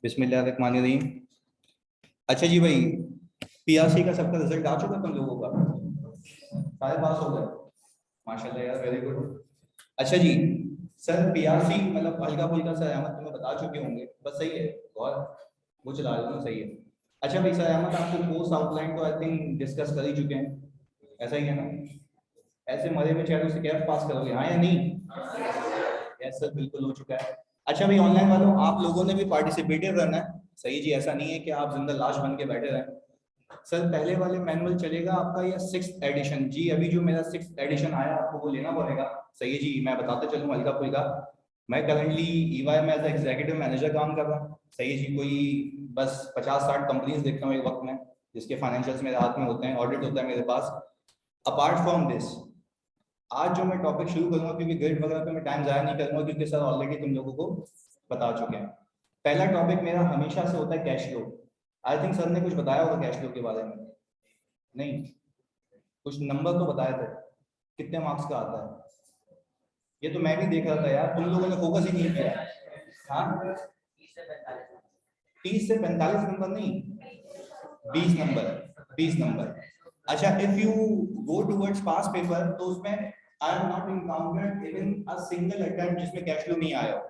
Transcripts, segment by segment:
बिस्मिल्लाहिर्रहमानिर्रहीम। अच्छा जी भाई, पीआरसी का सबका रिजल्ट आ चुका तुम लोगों का? सारे पास हो गए? माशाल्लाह यार, वेरी गुड। अच्छा जी सर, पीआरसी मतलब हल्का फुल्का सर अहमद तुम्हें बता चुके होंगे, बस सही है और वो चला रहे हो, सही है। अच्छा भाई सर अहमद, आपको कोर्स आउटलाइन तो आई थिंक डिस्कस कर ही चुके हैं, ऐसा ही है ना? ऐसे मरे में चेहरों से कैसे पास करोगे, हाँ या नहीं? यस सर, बिल्कुल हो चुका है। अच्छा भाई ऑनलाइन वालों, आप लोगों ने भी पार्टिसिपेटिव रहना है, सही जी, ऐसा नहीं है कि आप जिंदा लाश बन के बैठे रहें। सर पहले वाले मैनुअल चलेगा आपका या 6th एडिशन? जी अभी जो मेरा 6th एडिशन आया आपको वो लेना पड़ेगा, सही है जी। मैं बताते चलूँ हल्का फुल्का, मैं करंटली ईवाई में एज एग्जीक्यूटिव मैनेजर काम कर रहा हूँ, सही है जी। कोई बस 50-60 कंपनीज देखता हूँ एक वक्त में, जिसके फाइनेंशियल्स मेरे हाथ में होते हैं, ऑडिट होता है मेरे पास। अपार्ट फ्रॉम दिस, आज जो मैं टॉपिक शुरू करूंगा, क्योंकि ग्रेड वगैरह पे मैं टाइम ज़ाया नहीं करूंगा, क्योंकि सर ऑलरेडी तुम लोगों को बता चुके हैं। पहला टॉपिक मेरा हमेशा से होता है cash flow. I think sir ने कुछ बताया होगा कैश फ्लो के बारे में, नहीं? कुछ नंबर तो बताए थे, कितने मार्क्स का आता है? ये तो मैं भी देख रहा था यार, तुम लोगों ने फोकस ही नहीं किया। हाँ, 30 से 45 नंबर नहीं, 20 नंबर, 20 नंबर। अच्छा, if you go towards pass paper, तो उसमें I have not encountered even a single attempt जिसमें कैश फ्लो नहीं आया हो,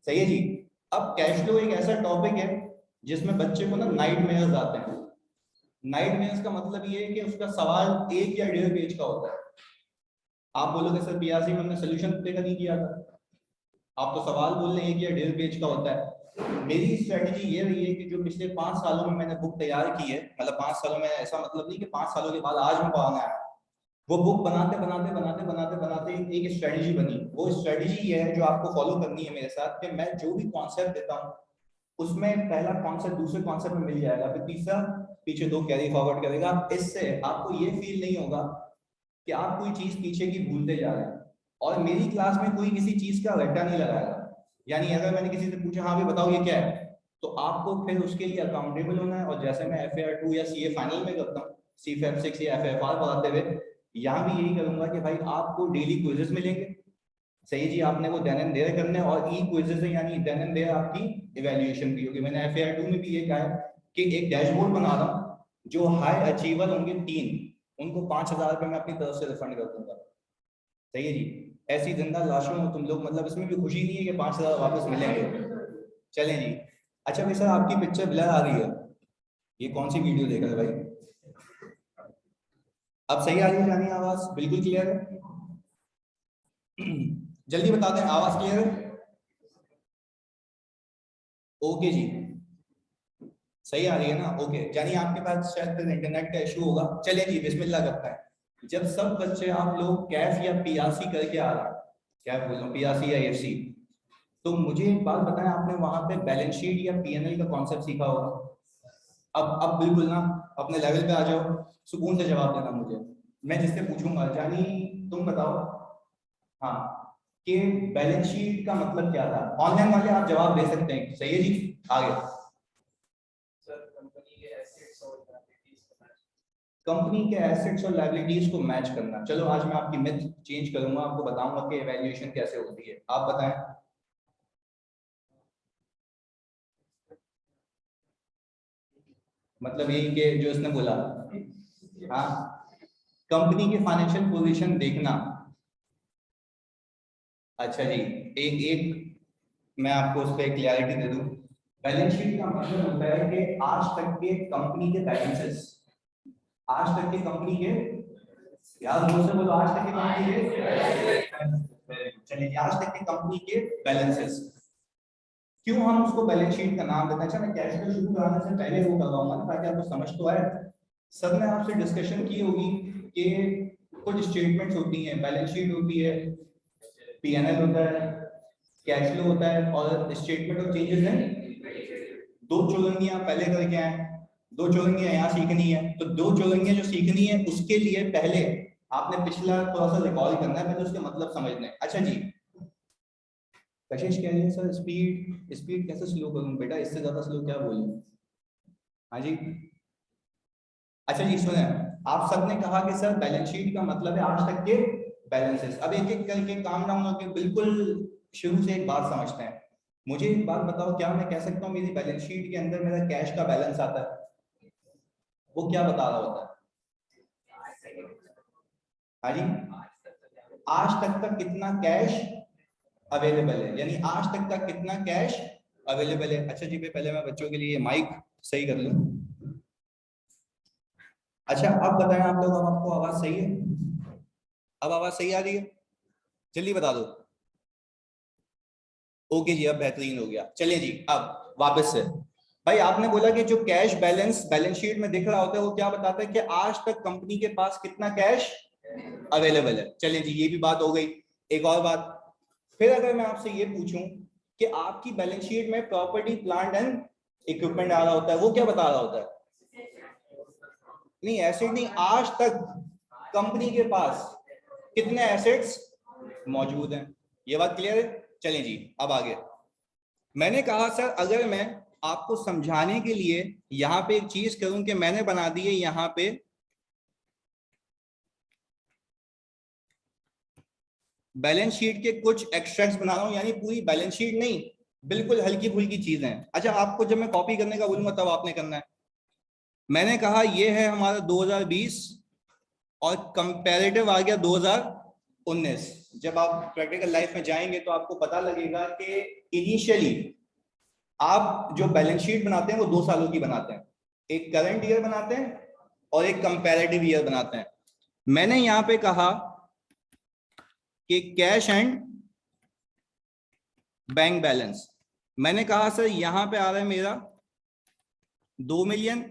सही है जी। अब कैश फ्लो एक ऐसा टॉपिक है जिसमें बच्चे को ना नाइट मेयर्स आते हैं। नाइट मेयर्स का मतलब ये है कि उसका सवाल 1 या 1.5 पेज का होता है। आप बोलोगे सर पीआरसी में हमने सोल्यूशन देखा नहीं किया था, आप तो सवाल बोल रहे हैं 1 या 1.5 पेज का होता है। मेरी स्ट्रेटेजी ये रही है कि जो पिछले 5 सालों में मैंने बुक तैयार की है, मतलब 5 सालों में ऐसा मतलब नहीं कि 5 सालों के बाद आज मैं पढ़ाने आया, वो बुक बनाते बनाते बनाते बनाते बनाते एक स्ट्रेटेजी बनी। वो स्ट्रेटेजी ये है जो आपको फॉलो करनी है मेरे साथ, कि मैं जो भी कॉन्सेप्ट देता हूँ उसमें पहला कॉन्सेप्ट दूसरे कॉन्सेप्ट में मिल जाएगा, फिर तीसरा पीछे 2 कैरी फॉरवर्ड करेगा। इससे आपको ये फील नहीं होगा कि आप कोई चीज पीछे की भूलते जा रहे हैं। और मेरी क्लास में कोई किसी चीज का रट्टा नहीं लगाएगा, यानी अगर मैंने किसी से पूछा हाँ भाई बताओ ये क्या है, तो आपको फिर उसके लिए अकाउंटेबल होना है। और जैसे मैं FAR 2 या CA फाइनल में करता हूँ, CFAP 6 या FFR पढ़ाते हुए, यहाँ भी यही करूंगा कि भाई आपको डेली क्विजेस मिलेंगे, सही जी। आपने वो दैनिक देर करने, और ई क्विजेस है यानी दैनिक देर आपकी इवैल्यूएशन भी होगी। मैंने FAR 2 में भी ये कहा है कि एक डैशबोर्ड बना रहा हूँ, जो हाई अचीवर होंगे 3, उनको 5,000 रुपये मैं अपनी तरफ से रिफंड कर दूंगा, सही है जी। ऐसी जिंदा लाशों में तुम लोग, मतलब इसमें भी खुशी नहीं है कि 5,000 वापस मिलेंगे। चलें जी। अच्छा भाई सर, आपकी पिक्चर ब्लर आ रही है, ये कौन सी वीडियो देख रहे हैं भाई? अब सही आ रही है जानी आवाज, बिल्कुल क्लियर है? जल्दी बता दें, आवाज क्लियर है? ओके जी, सही आ रही है ना? ओके, यानी आपके पास शायद फिर इंटरनेट का इशू होगा। चलिए जी, बिस्मिल्लाह करते हैं। जब सब बच्चे आप लोग कैफ या पीआरसी करके आ रहे हैं, कैफ बोल रहा हूँ, पीआरसी या एफसी, तो मुझे एक बात बताएं, आपने वहां पे बैलेंस शीट या पीएनएल का कॉन्सेप्ट सीखा होगा? अब बिल्कुल ना अपने लेवल पे आ जाओ, सुकून से जवाब देना मुझे। मैं जिससे पूछूंगा, जानी तुम बताओ, हाँ, कि बैलेंस शीट का मतलब क्या था? ऑनलाइन वाले आप जवाब दे सकते हैं, सही है जी। आगे, कंपनी के एसेट्स और लायबिलिटीज को मैच करना। चलो आज मैं आपकी मिथ चेंज करूंगा, आपको बताऊंगा कि एवेल्यूएशन कैसे होती है। आप बताएं। मतलब यही कि जो इसने बोला, हाँ, कंपनी के फाइनेंशियल पोजीशन देखना। अच्छा जी, एक एक मैं आपको उस पर क्लियरिटी दे दूं। बैलेंस शीट का मतलब होता है कि आज तक के कंपनी के बैलेंसेस, आज तक की कंपनी के, यार जोर से बोलो, आज तक की कंपनी के, चलिए आज तक की कंपनी के बैलेंसेस। क्यों हम उसको बैलेंस शीट का नाम देते हैं? अच्छा, मैं कैश फ्लो शुरू कराने से पहले वो करवाऊंगा ना, ताकि आपको समझ तो आए। सब ने आपसे डिस्कशन की होगी कि कुछ स्टेटमेंट्स होती हैं, बैलेंस शीट होती है, पीएनएल होता है, कैश फ्लो होता है, और स्टेटमेंट ऑफ चेंजेस हैं। दो चौरंगियां पहले करके आए, दो चौरंगियां यहाँ सीखनी है, तो दो चौरंगियां जो सीखनी है उसके लिए पहले आपने पिछला थोड़ा सा रिकॉल करना है, पहले उसके मतलब समझना है। अच्छा जी, कशिश कह रही है सर स्पीड स्पीड कैसे स्लो करूं बेटा, इससे ज्यादा स्लो क्या बोलूं? हाँ जी। अच्छा जी सुने, आप सबने कहा कि सर बैलेंस शीट का मतलब है आज तक के बैलेंसेस। अब एक एक करके काम डाउन होकर बिल्कुल शुरू से एक बात समझते हैं। मुझे एक बात बताओ, क्या मैं कह सकता हूँ मेरी बैलेंस शीट के अंदर मेरा कैश का बैलेंस आता है? वो क्या बता रहा होता है? हाँ जी, आज तक का कितना कैश अवेलेबल है, यानी आज तक का कितना कैश अवेलेबल है। अच्छा जी, पहले मैं बच्चों के लिए माइक सही कर लूं। अच्छा, अब बताएं आप लोग, अब आपको आवाज सही है? अब आवाज सही आ रही है? जल्दी बता दो। ओके जी, अब बेहतरीन हो गया। चलिए जी, अब वापस से। भाई आपने बोला कि जो कैश बैलेंस बैलेंस शीट में दिख रहा होता है वो क्या बताता है कि आज तक कंपनी के पास कितना कैश अवेलेबल है। चलिए जी, ये भी बात हो गई। एक और बात, फिर अगर मैं आपसे ये पूछूं कि आपकी बैलेंस शीट में प्रॉपर्टी प्लांट एंड इक्विपमेंट आ रहा होता है, वो क्या बता रहा होता है? नहीं, एसेट नहीं, आज तक कंपनी के पास कितने एसेट्स मौजूद हैं। ये बात क्लियर है? चलिए जी, अब आगे। मैंने कहा सर, अगर मैं आपको समझाने के लिए यहां पे एक चीज करूं कि मैंने बना दी है यहां पे बैलेंस शीट के कुछ एक्सट्रैक्ट्स बना रहा हूं, यानी पूरी बैलेंस शीट नहीं, बिल्कुल हल्की फुल्की चीजें। अच्छा, आपको जब मैं कॉपी करने का बोलूंगा तब आपने करना है। मैंने कहा ये है हमारा 2020 और कंपैरेटिव आ गया 2019। जब आप प्रैक्टिकल लाइफ में जाएंगे तो आपको पता लगेगा कि इनिशियली आप जो बैलेंस शीट बनाते हैं वो 2 सालों की बनाते हैं। एक करंट ईयर बनाते हैं और एक कंपैरेटिव ईयर बनाते हैं। मैंने यहां पे कहा कि कैश एंड बैंक बैलेंस, मैंने कहा सर यहां पे आ रहा है मेरा 2 मिलियन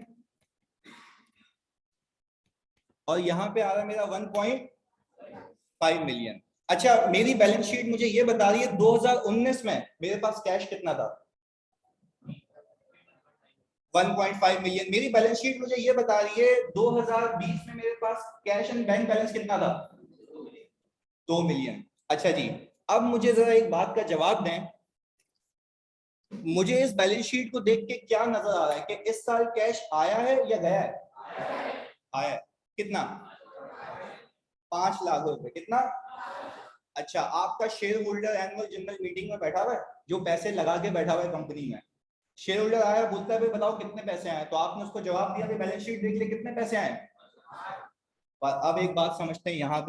और यहां पे आ रहा है मेरा 1.5 मिलियन। अच्छा, मेरी बैलेंस शीट मुझे ये बता रही है 2019 में मेरे पास कैश कितना था? 1.5 मिलियन। मेरी बैलेंस शीट मुझे ये बता रही है 2020 में मेरे पास कैश एंड बैंक बैलेंस कितना था? 2 मिलियन। अच्छा जी, अब मुझे जरा एक बात का जवाब दें, मुझे इस बैलेंस शीट को देख के क्या नजर आ रहा है कि इस साल कैश आया है या गया है? आया है। कितना? 5 लाख रुपए। कितना? अच्छा, आपका share holder annual general meeting में बैठा हुआ है, जो पैसे लगा के बैठा हुआ है कंपनी में, शेयर होल्डर आया, बोलता है भाई बताओ कितने पैसे आए, तो आपने उसको जवाब दिया कि बैलेंस शीट देख ले कितने पैसे आए। अब एक बात समझते हैं, यहाँ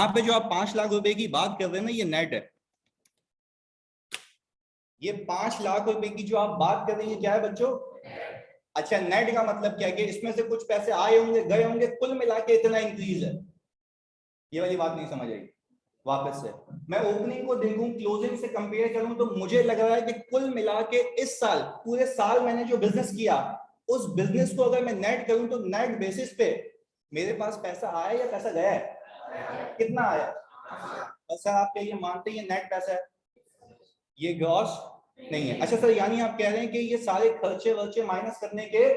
पे जो आप 5 लाख रुपए की बात कर रहे हैं ना, ये नेट है। ये 5 लाख रुपए की जो आप बात कर रहे हैं, ये क्या है बच्चों? अच्छा, नेट का मतलब क्या है कि इसमें से कुछ पैसे आए होंगे, गए होंगे, कुल मिला के इतना इंक्रीज है। ये वाली बात नहीं समझ आई। वापस से मैं ओपनिंग को देखूं, क्लोजिंग से कंपेयर करूं, तो मुझे लग रहा है कि कुल मिला के इस साल, पूरे साल मैंने जो बिजनेस किया, उस बिजनेस को अगर मैं नेट करूं तो नेट बेसिस पे मेरे पास पैसा आया या पैसा गया है? कितना आया? और सर आप क्या ये मानते हैं ये नेट पैसा है, ये ग्रॉस नहीं है? अच्छा सर, यानी आप कह रहे हैं कि ये सारे खर्चे वर्चे माइनस करने के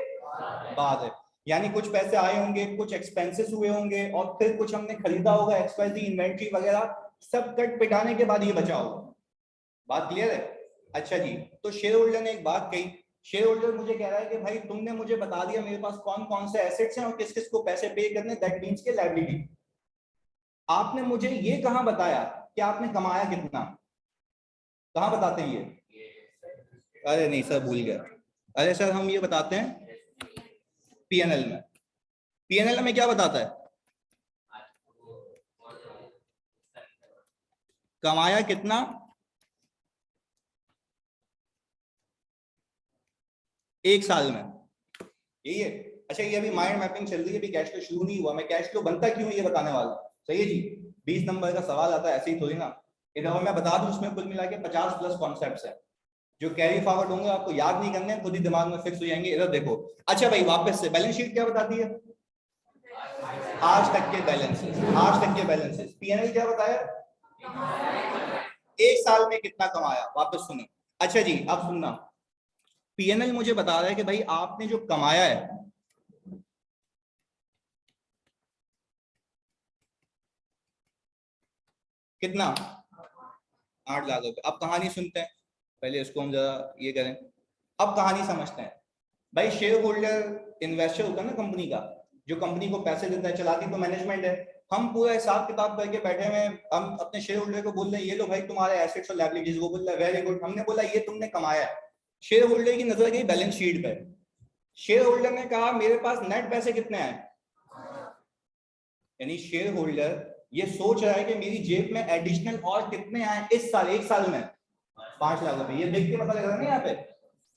बाद है, यानी कुछ पैसे आए होंगे, कुछ एक्सपेंसेस हुए होंगे और फिर कुछ हमने खरीदा होगा, एक्सपायरी इन्वेंट्री वगैरह, सब कट पिटाने के बाद ये बचा होगा। बात क्लियर है? अच्छा जी, तो शेयर होल्डर ने एक बात कही, शेयर होल्डर मुझे कह रहा है कि भाई तुमने मुझे बता दिया मेरे पास कौन कौन से एसेट्स हैं और किस किस को पैसे पे करने, दैट मींस के लायबिलिटी। आपने मुझे ये कहां बताया कि आपने कमाया कितना? कहां बताते हैं ये? अरे नहीं सर, भूल गया। अरे सर, हम ये बताते हैं पीएनएल में। पीएनएल में क्या बताता है? कमाया कितना, एक साल में, यही है। अच्छा, ये अभी माइंड मैपिंग चल रही है, अभी कैश फ्लो शुरू नहीं हुआ, मैं कैश फ्लो बनता क्यों ये बताने वाला हूं। सही है जी, 20 नंबर का सवाल आता है ऐसे ही थोड़ी ना। इधर और मैं बता दूं, उसमें कुल मिला के 50+ कॉन्सेप्ट्स है, जो कैरी फॉरवर्ड होंगे, आपको याद नहीं करने, खुद ही दिमाग में फिक्स हो जाएंगे। इधर देखो। अच्छा भाई, वापस से बैलेंस शीट क्या बताती है? आज तक के बैलेंसेस, आज तक के बैलेंसेस। पीएनएल क्या बताया? एक साल में कितना कमाया। वापस सुनो। अच्छा जी, अब सुनना, पीएनएल मुझे बता रहा है कि भाई आपने जो कमाया है, कितना? 8 लाख रुपए। अब कहानी सुनते हैं, पहले इसको हम जरा ये करें, अब कहानी समझते हैं। भाई शेयर होल्डर इन्वेस्टर होता है ना कंपनी का, जो कंपनी को पैसे देता है, चलाती तो मैनेजमेंट है। हम पूरा हिसाब किताब करके बैठे हुए हैं, हम अपने शेयर होल्डर को बोल रहे हैं ये लो भाई तुम्हारे एसेट्स और लायबिलिटीज, वो बोल रहा है वेरी गुड, हमने बोला ये तुमने कमाया है। शेयर होल्डर की नजर गई बैलेंस शीट पे, शेयर होल्डर ने कहा मेरे पास नेट पैसे कितने आए, यानी शेयर होल्डर ये सोच रहा है कि मेरी जेब में एडिशनल और कितने आए इस साल, एक साल में 5 लाख रुपए। ये देख के पता लग रहा है ना यहाँ पे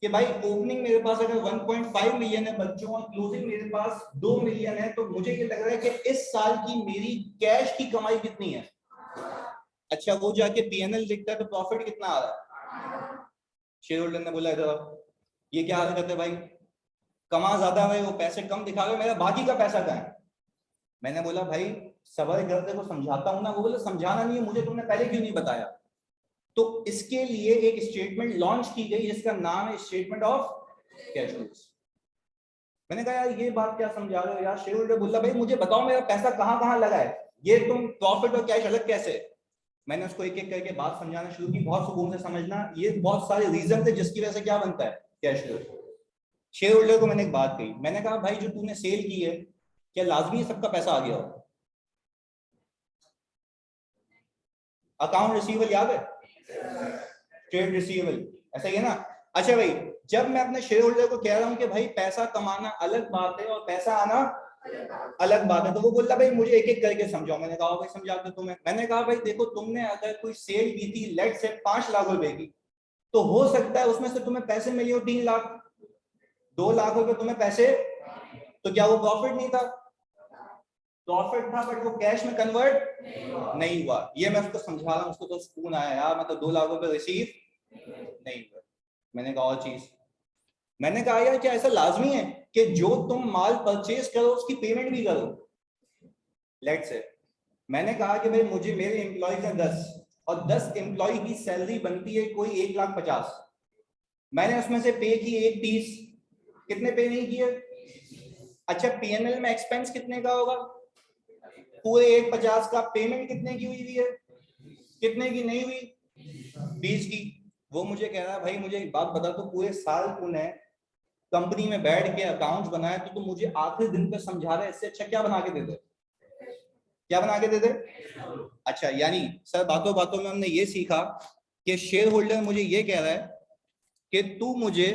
कि भाई ओपनिंग मेरे पास अगर 1.5 मिलियन है बच्चों और क्लोजिंग मेरे पास 2 मिलियन है, तो मुझे ये लग रहा है कि इस साल की मेरी कैश की कमाई कितनी है। अच्छा वो जाके पीएनएल लिखता है तो प्रॉफिट कितना आ रहा है। शेयर होल्डर ने बोला इधर ये क्या हरकत है भाई, कमा ज्यादा है वो पैसे कम दिखा रहे, मेरा बाकी का पैसा कहाँ है। मैंने बोला भाई सबर करते को समझाता हूं ना, वो बोले समझाना नहीं है मुझे, तुमने पहले क्यों नहीं बताया। तो इसके लिए एक स्टेटमेंट लॉन्च की गई जिसका नाम है स्टेटमेंट ऑफ कैश फ्लोज। मैंने कहा यार ये बात क्या समझा रहे हो यार। शेयर होल्डर बोला भाई मुझे बताओ मेरा पैसा कहाँ कहाँ लगा है, ये तुम प्रॉफिट और कैश अलग कैसे। मैंने उसको एक एक करके बात समझाना शुरू की, बहुत सुकून से समझना, ये बहुत सारे रीजन थे जिसकी वजह से क्या बनता है कैश फ्लो। शेयर होल्डर को मैंने एक बात कही, मैंने कहा भाई जो तूने सेल की है क्या लाजमी सबका पैसा आ गया हो। अकाउंट रिसीवेबल याद है, ट्रेड रिसीवेबल ऐसा ही है ना। अच्छा भाई जब मैं अपने शेयर होल्डर को कह रहा हूं कि भाई पैसा कमाना अलग बात है और पैसा आना अलग बात है, तो वो बोला भाई मुझे एक एक करके समझाओ। मैंने कहा भाई समझाते तुम्हें। मैंने कहा भाई देखो तुमने अगर कोई सेल की थी लेट से 5 लाख रुपए की, तो हो सकता है उसमें से तुम्हें पैसे मिले हो 3 लाख, 2 लाख रुपए तुम्हें पैसे, तो क्या वो प्रॉफिट नहीं था। प्रॉफिट था बट वो कैश में कन्वर्ट नहीं हुआ। ये मैं उसको समझा रहा हूँ, उसको तो सुकून आया यार मतलब 2 लाख रुपए रिसीव नहीं हुआ। मैंने कहा और चीज, मैंने कहा यार क्या ऐसा लाजमी है कि जो तुम माल परचेज करो उसकी पेमेंट भी करो। लेट से मैंने कहा कि भाई मुझे मेरे एम्प्लॉय का 10 और 10 एम्प्लॉय की सैलरी बनती है कोई 1,50,000, मैंने उसमें से पे की 1,30,000, कितने पे नहीं किए। अच्छा पीएनएल में एक्सपेंस कितने का होगा, पूरे 1,50,000 का पेमेंट कितने की हुई है, कितने की नहीं हुई 20 की। वो मुझे कह रहा है भाई मुझे एक बात बता, तो पूरे साल तूने कंपनी में बैठ के अकाउंट्स बनाया तो मुझे आखिरी दिन पे समझा रहा है, इससे अच्छा क्या बना के दे दे, क्या बना के दे दे। अच्छा यानी सर बातों बातों में हमने ये सीखा कि शेयर होल्डर मुझे ये कह रहा है कि तू मुझे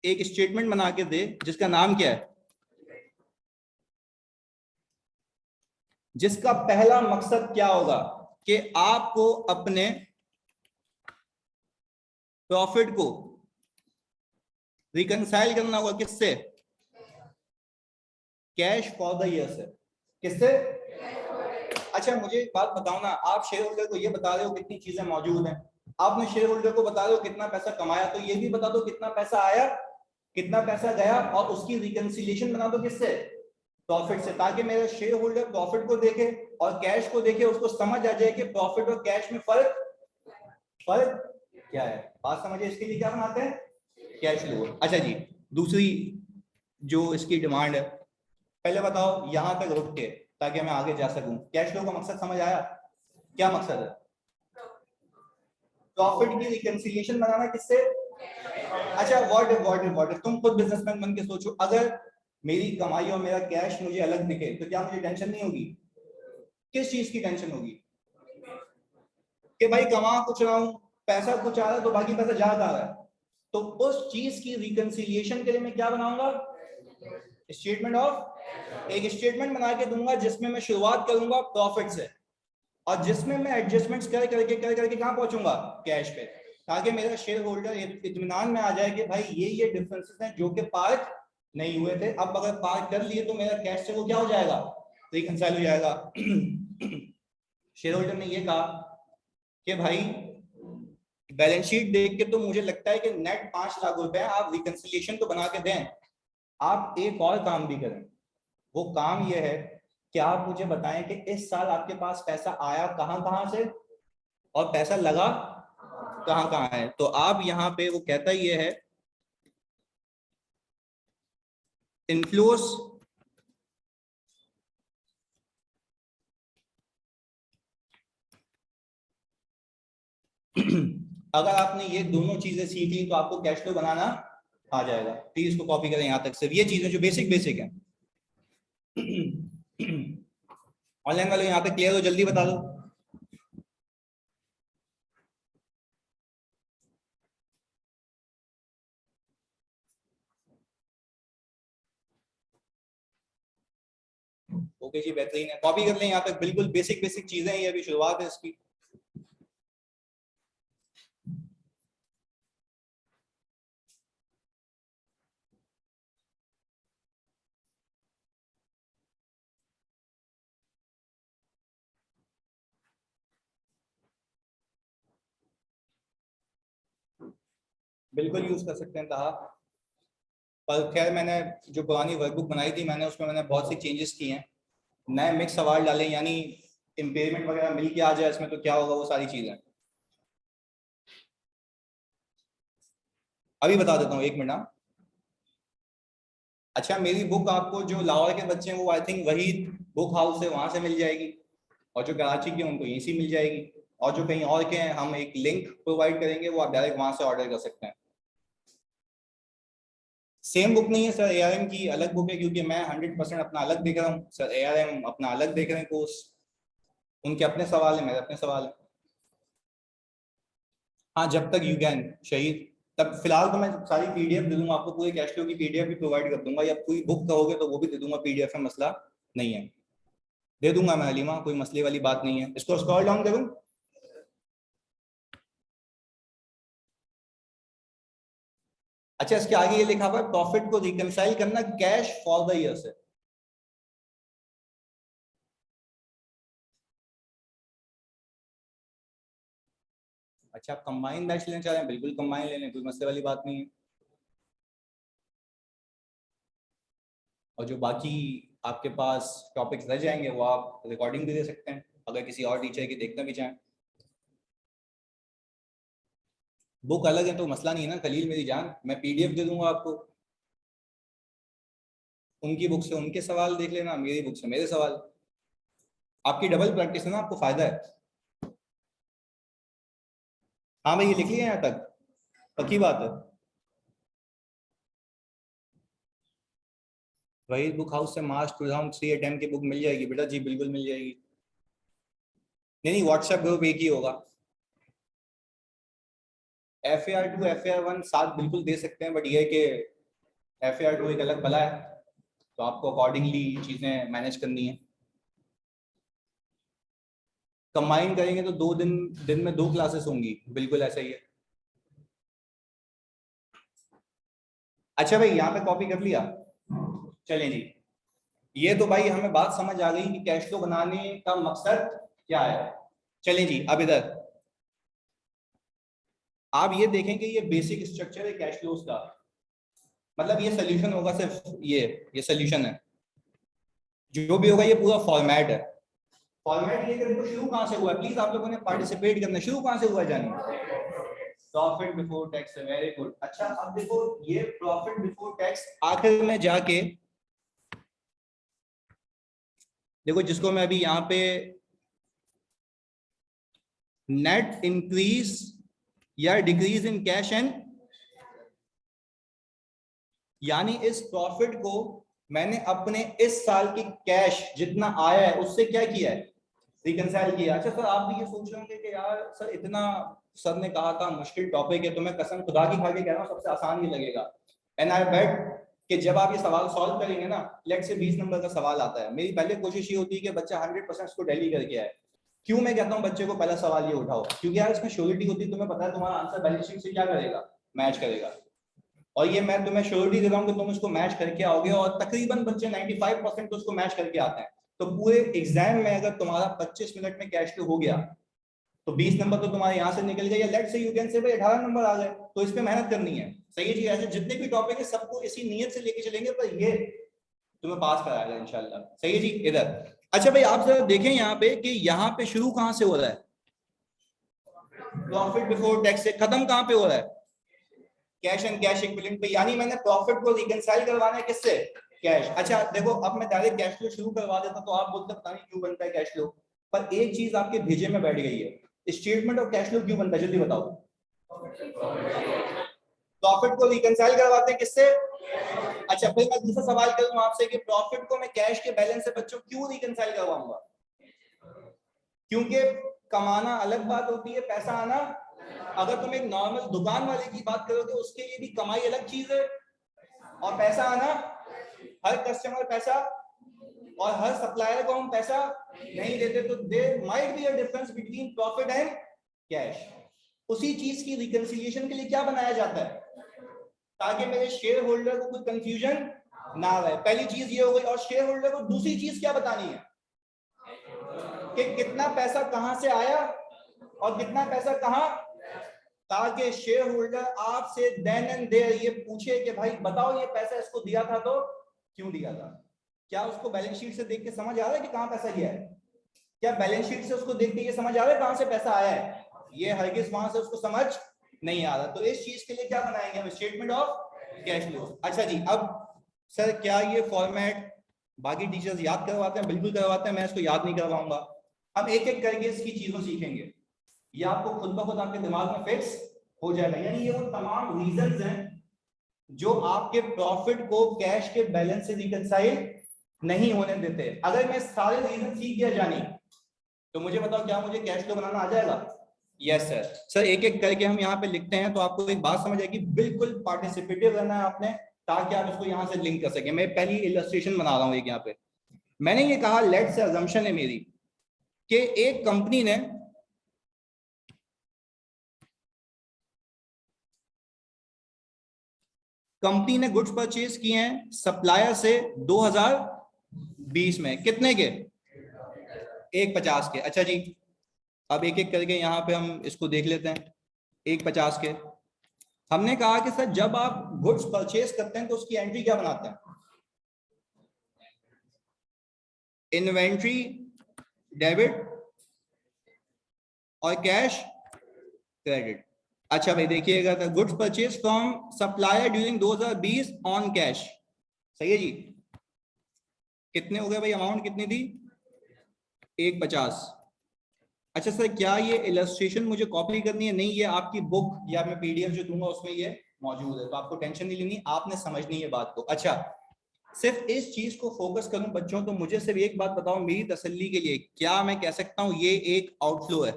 एक स्टेटमेंट बना के दे जिसका नाम क्या है, जिसका पहला मकसद क्या होगा कि आपको अपने प्रॉफिट को रिकंसाइल करना होगा किससे, कैश फॉर द ईयर से, किससे। अच्छा मुझे एक बात बताओ ना, आप शेयर होल्डर को ये बता रहे हो कितनी चीजें मौजूद हैं, आपने शेयर होल्डर को बता रहे हो कितना पैसा कमाया, तो ये भी बता दो कितना पैसा आया कितना पैसा गया, और उसकी रिकंसिलिएशन बना दो किससे, प्रॉफिट से, ताकि मेरा शेयर होल्डर प्रॉफिट को देखे और कैश को देखे, उसको समझ आ जाए कि प्रॉफिट और कैश में फर्क क्या है। बात समझिए, इसके लिए क्या बनाते हैं कैश फ्लो। अच्छा जी दूसरी जो इसकी डिमांड है, पहले बताओ यहां तक रुक के ताकि मैं आगे जा सकूं। कैश फ्लो का मकसद समझ आया, क्या मकसद है, प्रॉफिट की रिकंसिलिएशन बनाना किससे। अच्छा व्हाट इफ तुम खुद बिजनेसमैन बन के सोचो, अगर मेरी कमाई और मेरा कैश मुझे अलग दिखे तो क्या मुझे टेंशन नहीं होगी, किस चीज की टेंशन होगी कि भाई कमा कुछ रहा हूं पैसा कुछ आ रहा है तो बाकी पैसा ज्यादा आ रहा है, तो उस चीज की रिकंसिलिएशन के लिए मैं क्या बनाऊंगा, स्टेटमेंट ऑफ, एक स्टेटमेंट बना के दूंगा जिसमें मैं शुरुआत करूंगा प्रॉफिट से और जिसमें मैं एडजस्टमेंट्स कर करके कहां पहुंचूंगा कैश पे, ताकि मेरा शेयर होल्डर इत्मीनान में आ जाए कि भाई ये डिफरेंसेस हैं जो कि पार्क नहीं हुए थे, अब अगर पार्क कर लिए तो मेरा कैश से वो क्या हो जाएगा, रिकंसाइल हो जाएगा। शेयर होल्डर ने ये कहा कि भाई बैलेंस शीट देख के तो मुझे लगता है कि नेट 5 लाख रुपए, आप रिकंसिलिएशन तो बना के दें, आप एक और काम भी करें। वो काम ये है कि आप मुझे बताएं कि इस साल आपके पास पैसा आया कहां कहां से और पैसा लगा कहां कहां है। तो आप यहाँ पे वो कहता ये है इनफ्लोस अगर आपने ये दोनों चीजें सीख ली तो आपको कैश फ्लो बनाना आ जाएगा। प्लीज इसको कॉपी करें यहां तक, सिर्फ ये चीजें जो बेसिक है। ऑनलाइन वाले यहाँ पे क्लियर हो, जल्दी बता दो। ओके जी, बेहतरीन है, कॉपी कर लें। यहाँ पे बिल्कुल बेसिक बेसिक चीजें हैं, ये अभी शुरुआत है इसकी। बिल्कुल यूज कर सकते हैं ताहा, पर खैर मैंने जो पुरानी वर्कबुक बनाई थी मैंने उसमें मैंने बहुत सी चेंजेस किए हैं, नए मिक्स सवाल डाले, यानी इम्पेयरमेंट वगैरह मिल के आ जाए इसमें तो क्या होगा, वो सारी चीजें अभी बता देता हूँ, 1 मिनट। अच्छा, मेरी बुक आपको जो लाहौर के बच्चे हैं वो आई थिंक वही बुक हाउस है वहां से मिल जाएगी, और जो कराची के उनको यहीं से मिल जाएगी, और जो कहीं और के हैं हम एक लिंक प्रोवाइड करेंगे, वो आप डायरेक्ट वहां से ऑर्डर कर सकते हैं। सेम बुक नहीं है सर, एआरएम की अलग बुक है, क्योंकि मैं 100% अपना अलग देख रहा हूँ सर, एआरएम अपना अलग देख रहे हैं कोर्स, उनके अपने सवाल है, मेरे अपने सवाल है। हाँ, जब तक यू कैन शहीद, तब फिलहाल तो मैं सारी पीडीएफ दे दूंगा आपको, पूरे कैश फ्लो की पीडीएफ भी प्रोवाइड कर दूंगा, या पूरी बुक कहोगे तो वो भी दे दूंगा पीडीएफ में, मसला नहीं है, दे दूंगा मैं हलीमा, कोई मसले वाली बात नहीं है। इसको स्क्रॉल डाउन करूं? अच्छा, इसके आगे ये लिखा हुआ है प्रॉफिट को रिकंसाइल करना कैश फॉर द ईयर से। अच्छा, आप कंबाइन बैच लेना चाह रहे हैं, बिल्कुल कंबाइन ले लें, कोई मसले वाली बात नहीं है। और जो बाकी आपके पास टॉपिक्स रह जाएंगे वो आप रिकॉर्डिंग भी दे सकते हैं, अगर किसी और टीचर की देखना भी चाहें। बुक अलग है तो मसला नहीं है ना खलील मेरी जान, मैं पीडीएफ दे दूंगा आपको, उनकी बुक से उनके सवाल देख लेना, मेरी बुक से मेरे सवाल, आपकी डबल प्रैक्टिस है ना, आपको फायदा है। हाँ भाई, ये लिख लिया यहाँ तक, पक्की बात है। वही बुक हाउस से मार्च 2003 अटेम्प्ट की बुक मिल जाएगी बेटा जी, बिल्कुल मिल जाएगी। नहीं नहीं, व्हाट्सएप ग्रुप एक ही होगा। FAR2 FAR1 साथ बिल्कुल दे सकते हैं, बट ये कि FAR2 एक अलग बला है, तो आपको अकॉर्डिंगली चीजें मैनेज करनी है। कंबाइन करेंगे तो 2 दिन, दिन में 2 क्लासेस होंगी, बिल्कुल ऐसा ही है। अच्छा भाई, यहाँ पे कॉपी कर लिया, चलें जी। ये तो भाई हमें बात समझ आ गई कि कैश फ्लो बनाने का मकसद क्या है। चलें जी, अब इधर आप ये देखें कि ये बेसिक स्ट्रक्चर है कैश फ्लोज का, मतलब ये सोल्यूशन होगा सिर्फ, ये सोल्यूशन है, जो भी होगा ये पूरा फॉर्मेट है। फॉर्मेट ये देखो शुरू कहां से हुआ है, प्लीज आप लोगों ने पार्टिसिपेट करना, शुरू कहां से हुआ है जानिए। प्रॉफिट बिफोर टैक्स है, वेरी गुड। अच्छा, अब देखो ये प्रॉफिट बिफोर टैक्स आखिर में जाके देखो, जिसको मैं अभी यहाँ पे नेट इंक्रीज या डिक्रीज इन कैश एंड, यानी इस प्रॉफिट को मैंने अपने इस साल की कैश जितना आया है उससे क्या किया है, रिकंसाइल किया। अच्छा सर, आप भी ये सोच रहे होंगे कि यार सर इतना, सर ने कहा था मुश्किल टॉपिक है, तो मैं कसम खुदा की खा के कह रहा हूँ सबसे आसान ही लगेगा। एंड आई बेट कि जब आप ये सवाल सॉल्व करेंगे ना, लेट से 20 नंबर का सवाल आता है, मेरी पहले कोशिश ये होती है कि बच्चा 100% उसको डेली करके आए। क्यों मैं कहता हूँ बच्चे को पहला सवाल ये उठाओ, क्योंकि यार इसमें श्योरिटी होती है, तुम्हें पता है तुम्हारा आंसर बैलेंस शीट से क्या करेगा, मैच करेगा, और ये मैं तुम्हें श्योरिटी दे रहा हूँ कि तुम इसको मैच करके आओगे, और तकरीबन बच्चे 95% तो उसको मैच करके आते हैं। तो पूरे एग्जाम में अगर तुम्हारा 25 मिनट में कैश फ्लो हो गया तो 20 नंबर तो तुम्हारे यहाँ से निकल गए, या लेट से यू कैन से भाई 18 नंबर आ गए, तो इस पे मेहनत करनी है। सही है जी, ऐसे जितने भी टॉपिक है सबको इसी नियत से लेके चलेंगे, पर ये तुम्हें पास कराएगा इंशाल्लाह। सही है जी, इधर अच्छा भाई आप जरा देखें यहाँ पे कि यहाँ पे शुरू कहाँ से हो रहा है, प्रॉफिट बिफोर टैक्स से, खत्म कहाँ पे हो रहा है, कैश एंड कैश इक्विवेलेंट पे, यानी मैंने प्रॉफिट को रिकंसाइल करवाना है किससे, कैश। अच्छा देखो, अब मैं डायरेक्ट कैश फ्लो शुरू करवा देता तो आप बोलते पता नहीं क्यों बनता है कैश फ्लो, पर एक चीज आपके भेजे में बैठ गई है, स्टेटमेंट ऑफ कैश फ्लो क्यों बनता है, जल्दी बताओ। प्रॉफिट को रिकंसाइल करवाते हैं किससे, अच्छा फिर मैं दूसरा सवाल करूं आपसे कि प्रॉफिट को मैं कैश के बैलेंस से बच्चों क्यों रिकंसाइल करवाऊंगा? क्योंकि कमाना अलग बात होती है, पैसा आना। अगर तुम एक नॉर्मल दुकान वाले की बात करोगे उसके लिए भी कमाई अलग चीज है और पैसा आना। हर कस्टमर पैसा और हर सप्लायर को हम पैसा नहीं देते, तो there might be a difference between profit and cash. उसी चीज की रिकंसिलिएशन के लिए क्या बनाया जाता है? ताकि मेरे शेयर होल्डर को कोई कंफ्यूजन ना रहे। पहली चीज ये हो गई। और शेयर होल्डर को दूसरी चीज क्या बतानी है कि कितना पैसा कहां से आया और कितना पैसा कहां, ताकि शेयर होल्डर आपसे देन एंड देयर ये पूछे कि भाई बताओ ये पैसा इसको दिया था तो क्यों दिया था। क्या उसको बैलेंस शीट से देख के समझ आ रहा है कि कहां पैसा गया है? क्या बैलेंस शीट से उसको देख के ये समझ आ रहा है कहां से पैसा आया है? ये हरगिज वहां से उसको समझ नहीं आ रहा। तो इस चीज के लिए क्या बनाएंगे हम? Statement of cash flow. अच्छा जी, अब सर क्या ये फॉर्मेट बाकी टीचर्स याद करवाते हैं? बिल्कुल करवाते हैं, मैं इसको याद नहीं करवाऊंगा। हम एक एक करके इसकी चीजों सीखेंगे, ये आपको खुद ब खुद आपके दिमाग में फिक्स हो जाएगा। यानी ये वो तमाम रीजंस हैं जो आपके प्रॉफिट को कैश के बैलेंस से रिकंसाइल नहीं होने देते। अगर मैं सारे रीजन सीख गया जानी तो मुझे बताओ क्या मुझे कैश फ्लो बनाना आ जाएगा? Yes sir. सर एक एक करके हम यहाँ पे लिखते हैं तो आपको एक बात समझ आएगी। बिल्कुल पार्टिसिपेटिव रहना है आपने ताकि आप इसको यहाँ से लिंक कर सके। मैं पहली इलस्ट्रेशन बना रहा हूँ एक यहाँ पे। मैंने ये कहा लेट से अजम्पशन है मेरी कि एक कंपनी ने गुड्स परचेज किए हैं सप्लायर से 2020 में। कितने के? 150 के। अच्छा जी, अब एक एक करके यहाँ पे हम इसको देख लेते हैं। 150 के हमने कहा कि सर जब आप गुड्स परचेज करते हैं तो उसकी एंट्री क्या बनाते हैं? इन्वेंट्री डेबिट और कैश क्रेडिट। अच्छा भाई देखिएगा, goods purchase from supplier during 2020 on cash. सही है जी। कितने हो गए भाई? अमाउंट कितनी थी? 150। अच्छा सर क्या ये इलस्ट्रेशन मुझे कॉपी करनी है? नहीं, ये आपकी बुक या मैं पीडीएफ जो दूंगा उसमें ये मौजूद है, तो आपको टेंशन नहीं लेनी, आपने समझनी है बात को। अच्छा सिर्फ इस चीज को फोकस करूं बच्चों, तो मुझे सिर्फ एक बात बताओ मेरी तसल्ली के लिए, क्या मैं कह सकता हूं ये एक आउटफ्लो है?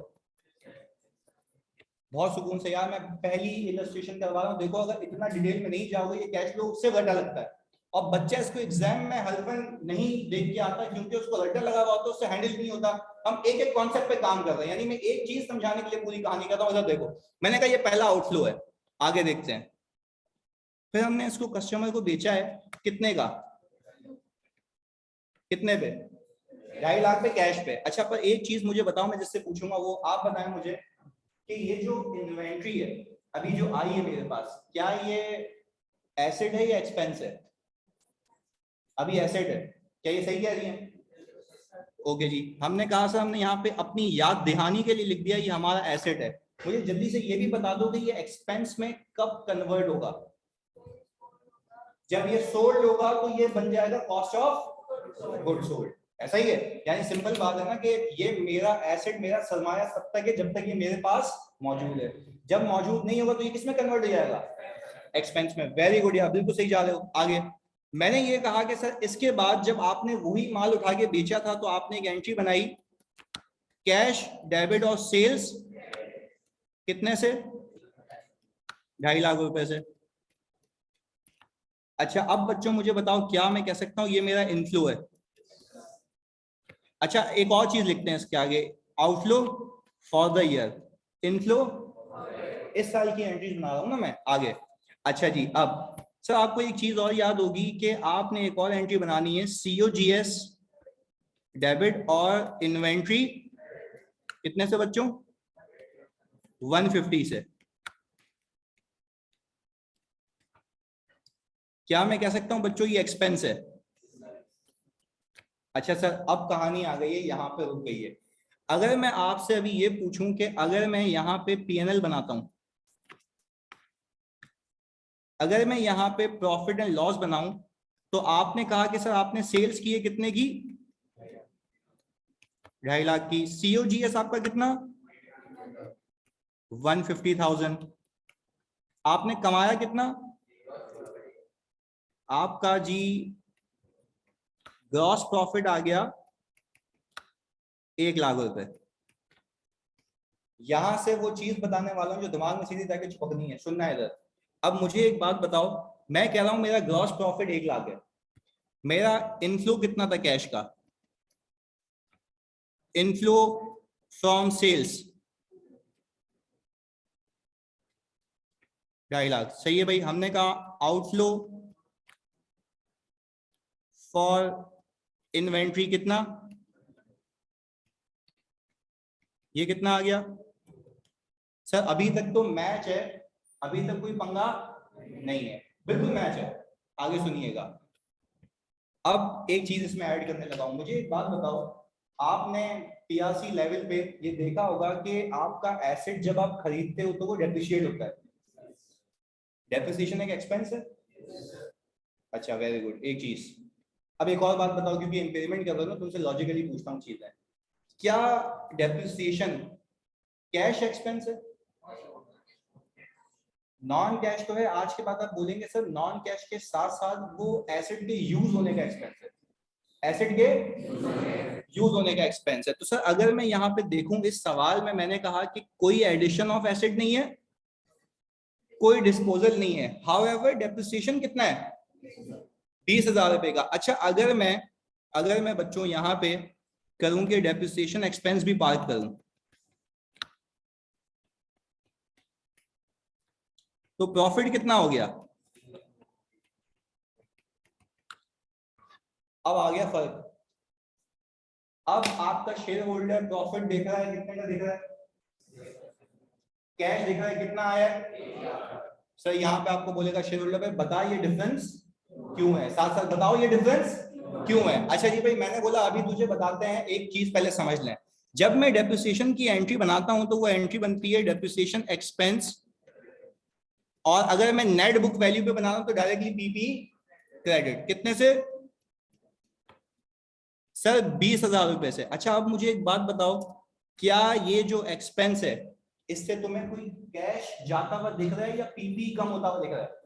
बहुत सुकून से यार मैं पहली इलस्ट्रेशन करवा रहा हूं। देखो अगर इतना डिटेल में नहीं जाओगे ये कैश फ्लो उससे घटा लगता है और बच्चा इसको एग्जाम में हल्फन नहीं देख के आता क्योंकि उसको रट्टा लगा हुआ होता है, उससे हैंडल नहीं होता। हम एक एक कॉन्सेप्ट पे काम कर रहे हैं, यानी मैं एक चीज समझाने के लिए पूरी कहानी करता हूं। देखो मैंने कहा ये पहला आउटफ्लो है, आगे देखते हैं। फिर हमने इसको कस्टमर को बेचा है कितने का? कितने पे? 2.5 लाख पे कैश पे। अच्छा पर एक चीज मुझे बताओ, मैं जिससे पूछूंगा वो आप बताएं मुझे कि ये जो इन्वेंट्री है अभी जो आई है मेरे पास, क्या ये एसेट है या एक्सपेंस है? अभी एसेट है, क्या ये सही कह रही है? ओके जी, हमने कहा सर हमने यहाँ पे अपनी याद दहानी के लिए लिख दिया ये हमारा एसेट है। मुझे जल्दी से ये भी बता दो कि ये एक्सपेंस में कब कन्वर्ट होगा? जब ये सोल्ड होगा तो ये बन जाएगा कॉस्ट ऑफ गुड सोल्ड। ऐसा ही है, यानी सिंपल बात है ना कि ये मेरा एसेट, मेरा सरमाया तब तक है जब तक ये मेरे पास मौजूद है। जब मौजूद नहीं होगा तो ये किसमें कन्वर्ट हो जाएगा? एक्सपेंस में। वेरी गुड यार, बिल्कुल सही जा रहे हो। आगे मैंने ये कहा कि सर इसके बाद जब आपने वही माल उठा के बेचा था तो आपने एक एंट्री बनाई कैश डेबिट और सेल्स कितने से? 2.5 लाख रुपए से। अच्छा अब बच्चों मुझे बताओ क्या मैं कह सकता हूं ये मेरा इनफ्लो है? अच्छा एक और चीज लिखते हैं इसके आगे, outflow for the year, inflow इस साल की एंट्रीज बना रहा हूं ना मैं आगे। अच्छा जी, अब सर आपको एक चीज और याद होगी कि आपने एक और एंट्री बनानी है COGS डेबिट और इन्वेंट्री कितने से बच्चों? 150 से। क्या मैं कह सकता हूं बच्चों ये एक्सपेंस है? अच्छा सर अब कहानी आ गई है, यहां पे रुक गई है। अगर मैं आपसे अभी ये पूछूं कि अगर मैं यहाँ पे PNL बनाता हूं, अगर मैं यहाँ पे प्रॉफिट एंड लॉस बनाऊं, तो आपने कहा कि सर आपने सेल्स की है कितने की? 2.5 लाख की। COGS आपका कितना? 150,000। आपने कमाया कितना? आपका जी ग्रॉस प्रॉफिट आ गया 1 लाख रुपए। यहां से वो चीज बताने वाला हूं जो दिमाग में सीधी जाके चिपकनी है, सुनना है इधर। अब मुझे एक बात बताओ, मैं कह रहा हूं मेरा ग्रॉस प्रॉफिट 1 लाख है, मेरा इनफ्लो कितना था कैश का? इनफ्लो फ्रॉम सेल्स 2.5 लाख, सही है भाई। हमने कहा आउटफ्लो फॉर इन्वेंट्री कितना, ये कितना आ गया सर? अभी तक तो मैच है, अभी तक कोई पंगा नहीं है, बिल्कुल मैच है। आगे सुनिएगा। अब एक चीज इसमें ऐड करने लगा हूं, मुझे एक बात बताओ, आपने पीआरसी लेवल पे ये देखा होगा कि आपका एसेट जब आप खरीदते हो तो वो डेप्रिशिएट होता है। डेप्रिसिएशन एक एक्सपेंस है। अच्छा, वेरी गुड। एक चीज, अब एक और बात बताओ, क्योंकि इंपेयरमेंट कर रहे हो ना, तुमसे लॉजिकली पूछता हूँ चीजें। क्या डेप्रिसिएशन कैश एक्सपेंस है? नॉन कैश तो है। आज के बाद आप बोलेंगे सर नॉन कैश के साथ साथ वो एसेट के यूज होने का एक्सपेंस है, एसेट के यूज होने का एक्सपेंस है। तो सर अगर मैं यहाँ पे देखूं इस सवाल में, मैंने कहा कि कोई एडिशन ऑफ एसेट नहीं है, कोई डिस्पोजल नहीं है, हाउएवर डेप्रिसिएशन कितना है? 20,000 रुपए का। अच्छा, अगर मैं बच्चों यहाँ पे करूं कि डेप्रिसिएशन एक्सपेंस भी पार्क करूं, तो प्रॉफिट कितना हो गया? अब आ गया फर्क। अब आपका शेयर होल्डर प्रॉफिट देख रहा है, कितने का दिख रहा है? कैश दिख रहा है, कितना आया है? सर यहाँ पे आपको बोलेगा शेयर होल्डर पे बता ये डिफरेंस क्यों है, साथ साथ बताओ ये डिफरेंस क्यों है। अच्छा जी भाई, मैंने बोला अभी तुझे बताते हैं, एक चीज पहले समझ लें। जब मैं डेप्रिसिएशन की एंट्री बनाता हूं तो वो एंट्री बनती है डेप्रिसिएशन एक्सपेंस, और अगर मैं नेट बुक वैल्यू पे बना रहा हूं तो डायरेक्टली पीपी क्रेडिट। कितने से सर? 20,000 रुपए से। अच्छा, अब मुझे एक बात बताओ, क्या ये जो एक्सपेंस है इससे तुम्हें कोई कैश जाता हुआ दिख रहा है या पीपी कम होता हुआ दिख रहा है?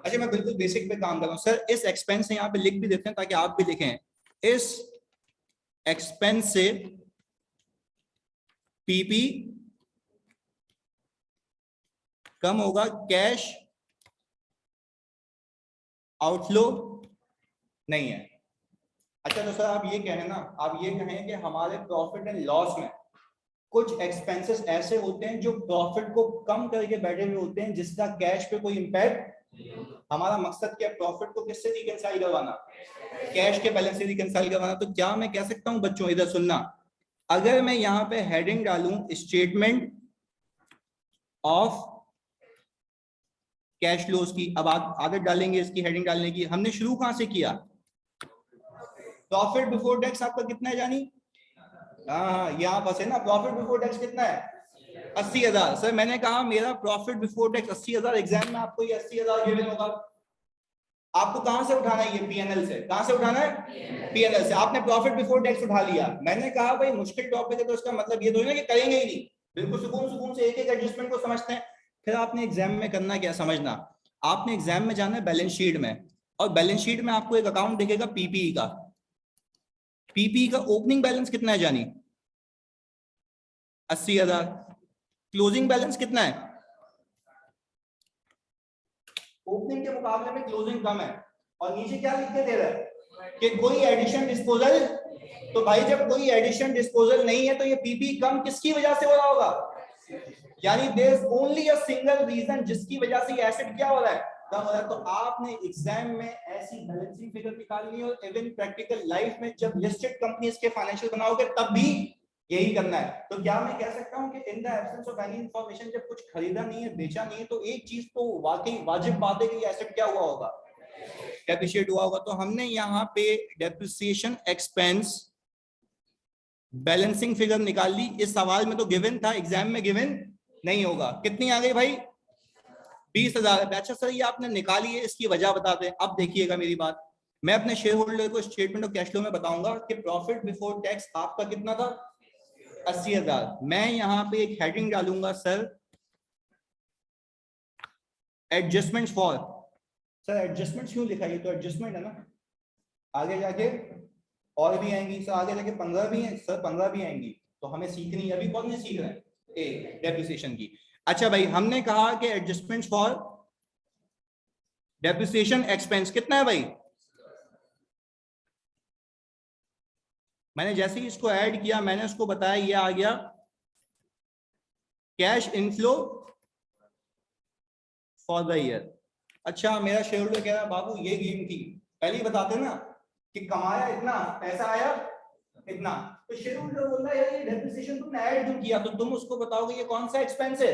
अच्छा, मैं बिल्कुल बेसिक पे काम कर रहा हूं सर। इस एक्सपेंस से यहाँ पे लिख भी देते हैं ताकि आप भी लिखें, इस एक्सपेंस से पीपी कम होगा, कैश आउटफ्लो नहीं है। अच्छा, तो सर आप ये कहें ना, आप ये कहें कि हमारे प्रॉफिट एंड लॉस में कुछ एक्सपेंसेस ऐसे होते हैं जो प्रॉफिट को कम करके बैठे हुए होते हैं, जिसका कैश पे कोई इंपैक्ट। हमारा मकसद क्या, प्रॉफिट को किससे रिकंसाइल करवाना? कैश के बैलेंस से रिकंसाइल करवाना। तो क्या मैं कह सकता हूं बच्चों, इधर सुनना, अगर मैं यहां पे हेडिंग डालूं स्टेटमेंट ऑफ कैश फ्लोज की, अब आप आदत डालेंगे इसकी हेडिंग डालने की। हमने शुरू कहां से किया? प्रॉफिट बिफोर टैक्स आपका कितना है जानी? हाँ, यहाँ फंसे ना। प्रॉफिट बिफोर टैक्स कितना है? 80,000। सर मैंने कहा मेरा प्रॉफिट बिफोर टैक्स 80,000, एग्जाम में आपको ये 80,000 गिवन होगा। आपको कहां से उठाना है? ये पीएनएल से। कहां से उठाना है? पीएनएल से। आपने प्रॉफिट बिफोर टैक्स उठा लिया। मैंने कहा भाई मुश्किल टॉपिक है तो इसका मतलब ये तो ना कि करेंगे ही नहीं, बिल्कुल सुकून सुकून से एक एक एडजस्टमेंट को समझते हैं। फिर आपने एग्जाम में करना क्या, समझना, आपने एग्जाम में जाना है बैलेंस शीट में, और बैलेंस शीट में आपको एक अकाउंट दिखेगा पीपीई का। पीपीई का ओपनिंग बैलेंस कितना है जानी? 80,000। क्लोजिंग बैलेंस कितना है? ओपनिंग के मुकाबले में क्लोजिंग कम है। और नीचे क्या लिख के दे रहा है कि कोई एडिशन डिस्पोजल। तो भाई जब कोई एडिशन डिस्पोजल नहीं है तो ये पीपी कम किसकी वजह से हो रहा होगा? यानी there is only a single reason जिसकी वजह से ये एसेट क्या हो रहा है, कम हो रहा है। तो आपने एग्जाम में ऐसी बैलेंसिंग फिगर निकालनी है, और इवन प्रैक्टिकल लाइफ में जब लिस्टेड कंपनीज के फाइनेंशियल बनाओगे तब भी यही करना है। तो क्या मैं कह सकता हूं कि in the absence of any information, जब कुछ खरीदा नहीं है, बेचा नहीं है, तो एक चीज तो वाकई वाजिब बात है कि ये एसेट क्या हुआ होगा, डेप्रिशिएट हुआ होगा। तो हमने यहाँ पे डेप्रिसिएशन एक्सपेंस बैलेंसिंग फिगर निकाल ली। इस सवाल में तो गिवन था, एग्जाम में गिवन नहीं होगा। कितनी आ गई भाई? 20,000। अच्छा सर ये आपने निकाली है, इसकी वजह बताते हैं। अब देखिएगा मेरी बात, मैं अपने शेयर होल्डर को स्टेटमेंट ऑफ कैश फ्लो में बताऊंगा कि प्रॉफिट बिफोर टैक्स आपका कितना था? 80,000। मैं यहाँ पे एक हेडिंग डालूंगा sir, adjustment for sir adjustment क्यों लिखा, ये तो एडजस्टमेंट है ना, आगे जाके और भी आएंगी सर, आगे जाके 15 भी हैं सर, 15 भी आएंगी, तो हमें सीखनी है, अभी कौन नहीं सीख रहे हैं ए डेप्रिसिएशन की। अच्छा भाई, हमने कहा कि एडजस्टमेंट फॉर डेप्रिसिएशन एक्सपेंस कितना है भाई, मैंने जैसे ही इसको ऐड किया मैंने उसको बताया, ये आ गया cash inflow for the year. अच्छा मेरा शेयर होल्डर कह रहा बाबू ये गेम थी, पहले ही बताते ना कि कमाया इतना, पैसा आया इतना, तो शेयर होल्डर बोल रहा है यार ये डेप्रिसिएशन तुमने ऐड क्यों किया, तो तुम उसको बताओगे ये कौन सा एक्सपेंस है,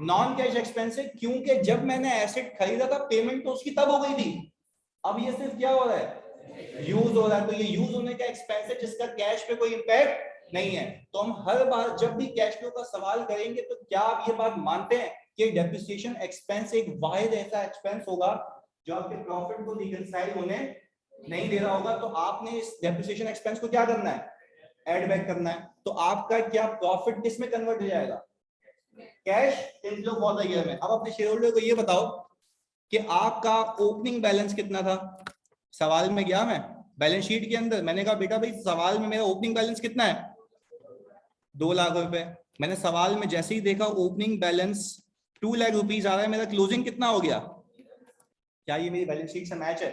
नॉन कैश एक्सपेंस है, क्योंकि जब मैंने एसेट खरीदा था पेमेंट तो उसकी तब हो गई थी, अब ये सिर्फ क्या हो रहा है, यूज हो रहा है, तो ये यूज होने का एक्सपेंस है जिसका कैश पे कोई इंपैक्ट नहीं है। तो हम हर बार जब भी कैश फ्लो का सवाल करेंगे तो क्या आप ये बात मानते हैं कि डेप्रिसिएशन एक्सपेंस एक वाहिद ऐसा एक्सपेंस होगा जो आपके प्रॉफिट को रिकंसाइल होने नहीं दे रहा होगा, तो आपने इस डेप्रिसिएशन एक्सपेंस को क्या करना है, ऐड बैक करना है, तो आपका क्या प्रॉफिट किस में कन्वर्ट हो जाएगा, cash inflow for the year में। अब अपने शेयर होल्डर को ये बताओ कि आपका ओपनिंग बैलेंस कितना था, सवाल में गया मैं बैलेंस शीट के अंदर, मैंने कहा बेटा भाई सवाल में मेरा ओपनिंग बैलेंस कितना है, 2 लाख रुपए, मैंने सवाल में जैसे ही देखा ओपनिंग बैलेंस 2 लाख रुपीज आ रहा है, मेरा क्लोजिंग कितना हो गया, क्या ये मेरी बैलेंस शीट से मैच है,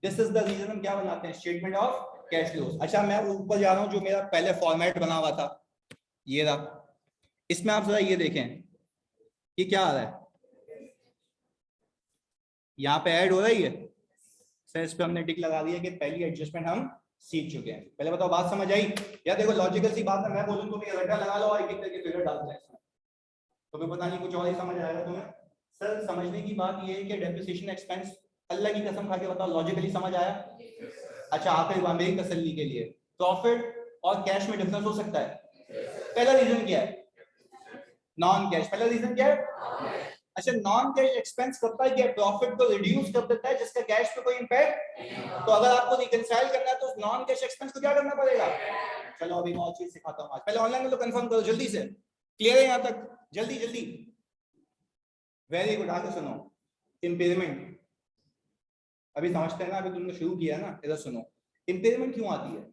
दिस इज द रीजन हम क्या बनाते हैं, स्टेटमेंट ऑफ कैश फ्लोज। अच्छा मैं ऊपर जा रहा हूं, जो मेरा पहले फॉर्मेट बना हुआ था ये रहा, इसमें आप जरा ये देखें ये क्या आ रहा है, यहाँ पे ऐड हो रही है सर, इस पे हमने टिक लगा दिया कि पहली एडजस्टमेंट हम सीख चुके हैं। पहले बताओ बात समझ आई, या देखो लॉजिकल सी बात है, मैं बोलूं तो भी रट्टा लगा लो और एक एक करके फिगर डाल दें इसमें, तो फिर पता नहीं कुछ और ही समझ आएगा तुम्हें। सर समझने की बात ये है कि डेप्रिसिएशन एक्सपेंस, अल्लाह की कसम खा के बताओ लॉजिकली समझ आया। अच्छा आखिरी बात मेरी तसल्ली के लिए, प्रॉफिट और कैश में डिफरेंस हो सकता है, पहला रीजन क्या है, नॉन कैश, पहला रीजन क्या है, अच्छा नॉन कैश एक्सपेंस करता है क्या, प्रॉफिट को रिड्यूस कर देता है जिसका कैश पे कोई इंपैक्ट, तो अगर आपको रिकंसाइल करना है तो नॉन कैश एक्सपेंस को क्या करना पड़ेगा, चलो अभी मैं और चीज सिखाता हूं आज, पहले ऑनलाइन में तो कंफर्म करो जल्दी से, क्लियर है यहां तक, जल्दी जल्दी, वेरी गुड, आगे सुनो, इम्पेयरमेंट, अभी समझते हैं ना, अभी तुमने शुरू किया है ना, इधर सुनो, इम्पेयरमेंट क्यों आती है,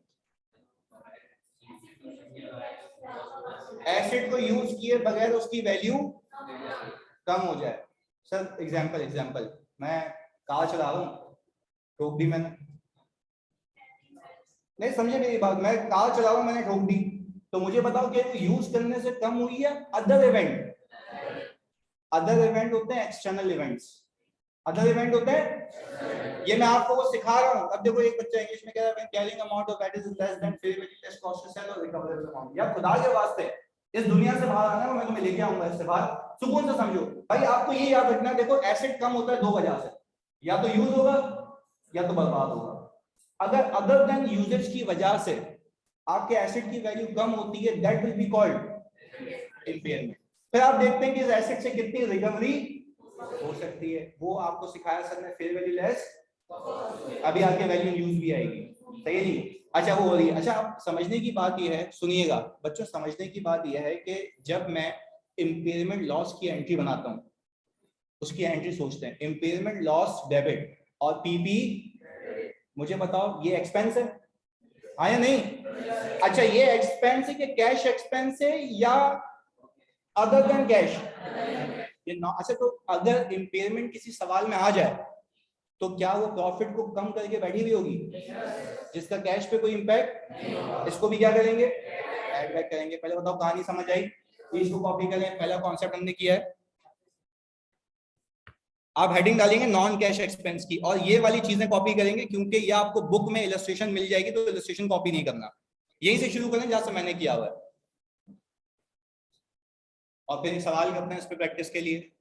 एसेट को यूज किए बगैर उसकी वैल्यू कम हो जाए। सर एग्जांपल एग्जांपल, मैं कार चला रहा हूँ, ठोक दी मैंने, नहीं समझे मेरी बात, मैं कार चला रहा हूँ मैंने ठोक दी, तो मुझे बताओ कि यूज करने से कम हुई है, अदर इवेंट, अदर इवेंट होते हैं एक्सटर्नल इवेंट्स, अदर इवेंट होते हैं, ये मैं आपको वो सिखा रहा हूँ। अब देखो एक बच्चा इंग्लिश में कह रहा है carrying amount of that is less than fair value less cost to sell और रिकवरेबल अमाउंट, या खुदा के वास्ते इस दुनिया से बाहर आना है, मैं तुम्हें लेके आऊंगा इससे बाहर, सुकून से समझो भाई, आपको ये याद रखना है, देखो एसेट कम होता है दो वजह से, या तो यूज होगा या तो बर्बाद होगा, अगर अदर देन यूजेज की वजह से आपके एसेट की वैल्यू कम होती है that will be called impairment. फिर आप देखते हैं कि इस एसेट से कितनी रिकवरी हो सकती है, वो आपको सिखाया सर ने, फेयर वैल्यू लेस, अभी आपके वैल्यू यूज भी आएगी, सही है जी। अच्छा वो हो रही है, अच्छा आप समझने की बात यह है, सुनिएगा बच्चों, समझने की बात यह है कि जब मैं इम्पेयरमेंट लॉस की एंट्री बनाता हूं, उसकी एंट्री सोचते हैं इम्पेयरमेंट लॉस डेबिट और पीपी, मुझे बताओ ये एक्सपेंस है, हाँ या नहीं, अच्छा ये एक्सपेंस है कि कैश एक्सपेंस है या अदर देन कैश, ये अच्छा तो अगर इम्पेयरमेंट किसी सवाल में आ जाए तो क्या वो प्रॉफिट को कम करके बैठी हुई होगी जिसका कैश पे कोई इंपैक्ट, इसको भी क्या करेंगे, ऐड बैक करेंगे। पहले बताओ कहानी समझ आई, इसको कॉपी करें, पहला कॉन्सेप्ट हमने किया है, आप हेडिंग डालेंगे नॉन कैश एक्सपेंस की, और ये वाली चीजें कॉपी करेंगे क्योंकि ये आपको बुक में इलस्ट्रेशन मिल जाएगी, तो इलस्ट्रेशन कॉपी नहीं करना, यहीं से शुरू करें जहां से मैंने किया हुआ है, और फिर एक सवाल करते हैं इस पे प्रैक्टिस के लिए।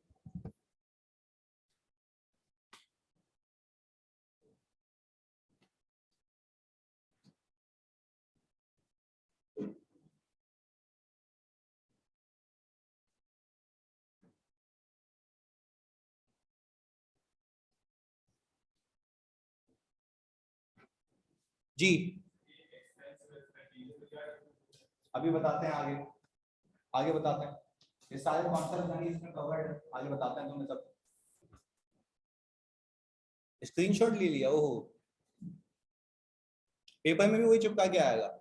जी अभी बताते हैं, आगे आगे बताते हैं, ये सारे कॉन्सेप्ट इसमें कवर्ड है, आगे बताते हैं तुम्हें सब। स्क्रीनशॉट ले लिया, ओहो, पेपर में भी वही चिपका के आएगा।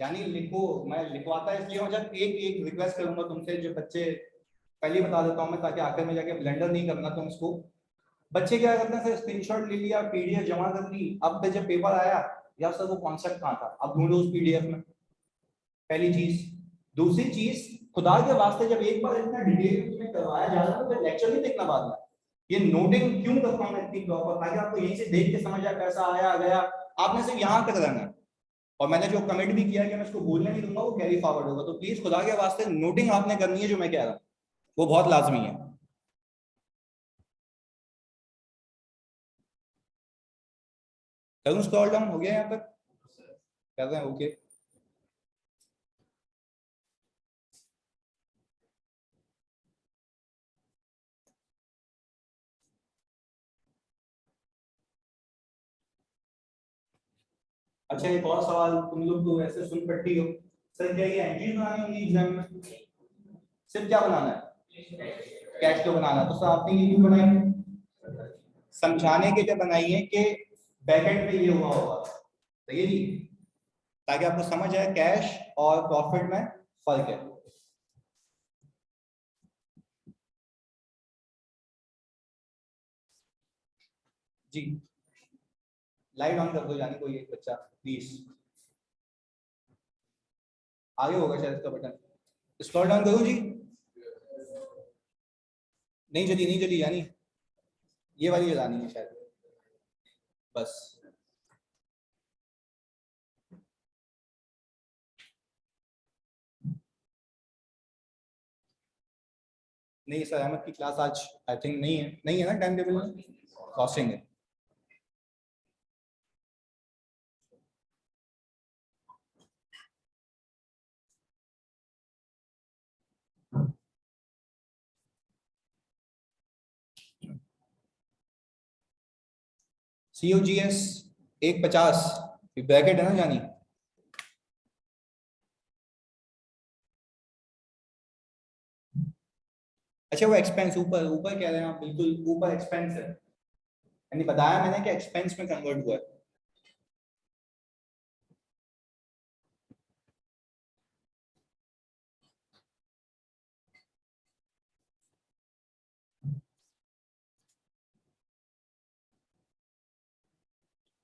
जानी लिखो, मैं लिखवाता इसलिए हूँ, जब एक एक रिक्वेस्ट करूंगा तुमसे, जो बच्चे पहले बता देता हूँ मैं, ताकि आखिर में जाके ब्लेंडर नहीं करना तुम इसको। बच्चे क्या करते हैं सर, स्क्रीनशॉट ले लिया, पीडीएफ जमा कर दी, अब पे जब पेपर आया, यार सर वो कॉन्सेप्ट कहाँ था, अब ढूंढो उस पीडीएफ में, पहली चीज। दूसरी चीज, खुदा के वास्ते जब एक बार इतना डिटेल में करवाया जा रहा है तो फिर लेक्चर नहीं देखना बाद में। ये नोटिंग क्यों करता हूँ मैं इतनी प्रॉपर, ताकि आपको यहीं से देख के समझ आए कैसा आया गया, आपने सिर्फ यहाँ तक रहना है। और मैंने जो कमेंट भी किया कि मैं इसको बोलने नहीं दूंगा, वो कैरी फॉरवर्ड होगा, तो प्लीज खुदा के वास्ते नोटिंग आपने करनी है, जो मैं कह रहा हूँ वो बहुत लाजमी है। करूँ स्क्रॉल डाउन, हो गया यहाँ तक, कर रहे हैं, ओके। अच्छा एक और सवाल, तुम लोग तो ऐसे सुन पट्टी हो, सर क्या ये एंट्री बनानी होगी एग्जाम में? सिर्फ क्या बनाना है, कैश फ्लो बनाना, तो सर आपने ये क्यों बनाई? समझाने के लिए बनाई है कि बैकएंड में ये हुआ होगा, सही है जी, ताकि आपको समझ आए कैश और प्रॉफिट में फर्क है। जी लाइट ऑन कर दो, जाने कोई एक बच्चा प्लीज, आगे होगा शायद इसका बटन, स्क्रॉल डाउन करूं जी? नहीं जली, नहीं जली, यानी ये वाली जलानी है शायद, बस। नहीं सर, अहमद की क्लास आज आई थिंक नहीं है, नहीं है ना टाइम टेबल में, क्रॉसिंग है। COGS 150 ब्रैकेट है ना जानी? अच्छा वो एक्सपेंस, ऊपर ऊपर कह रहे हैं आप, बिल्कुल ऊपर एक्सपेंस है, यानी बताया मैंने कि एक्सपेंस में कन्वर्ट हुआ है।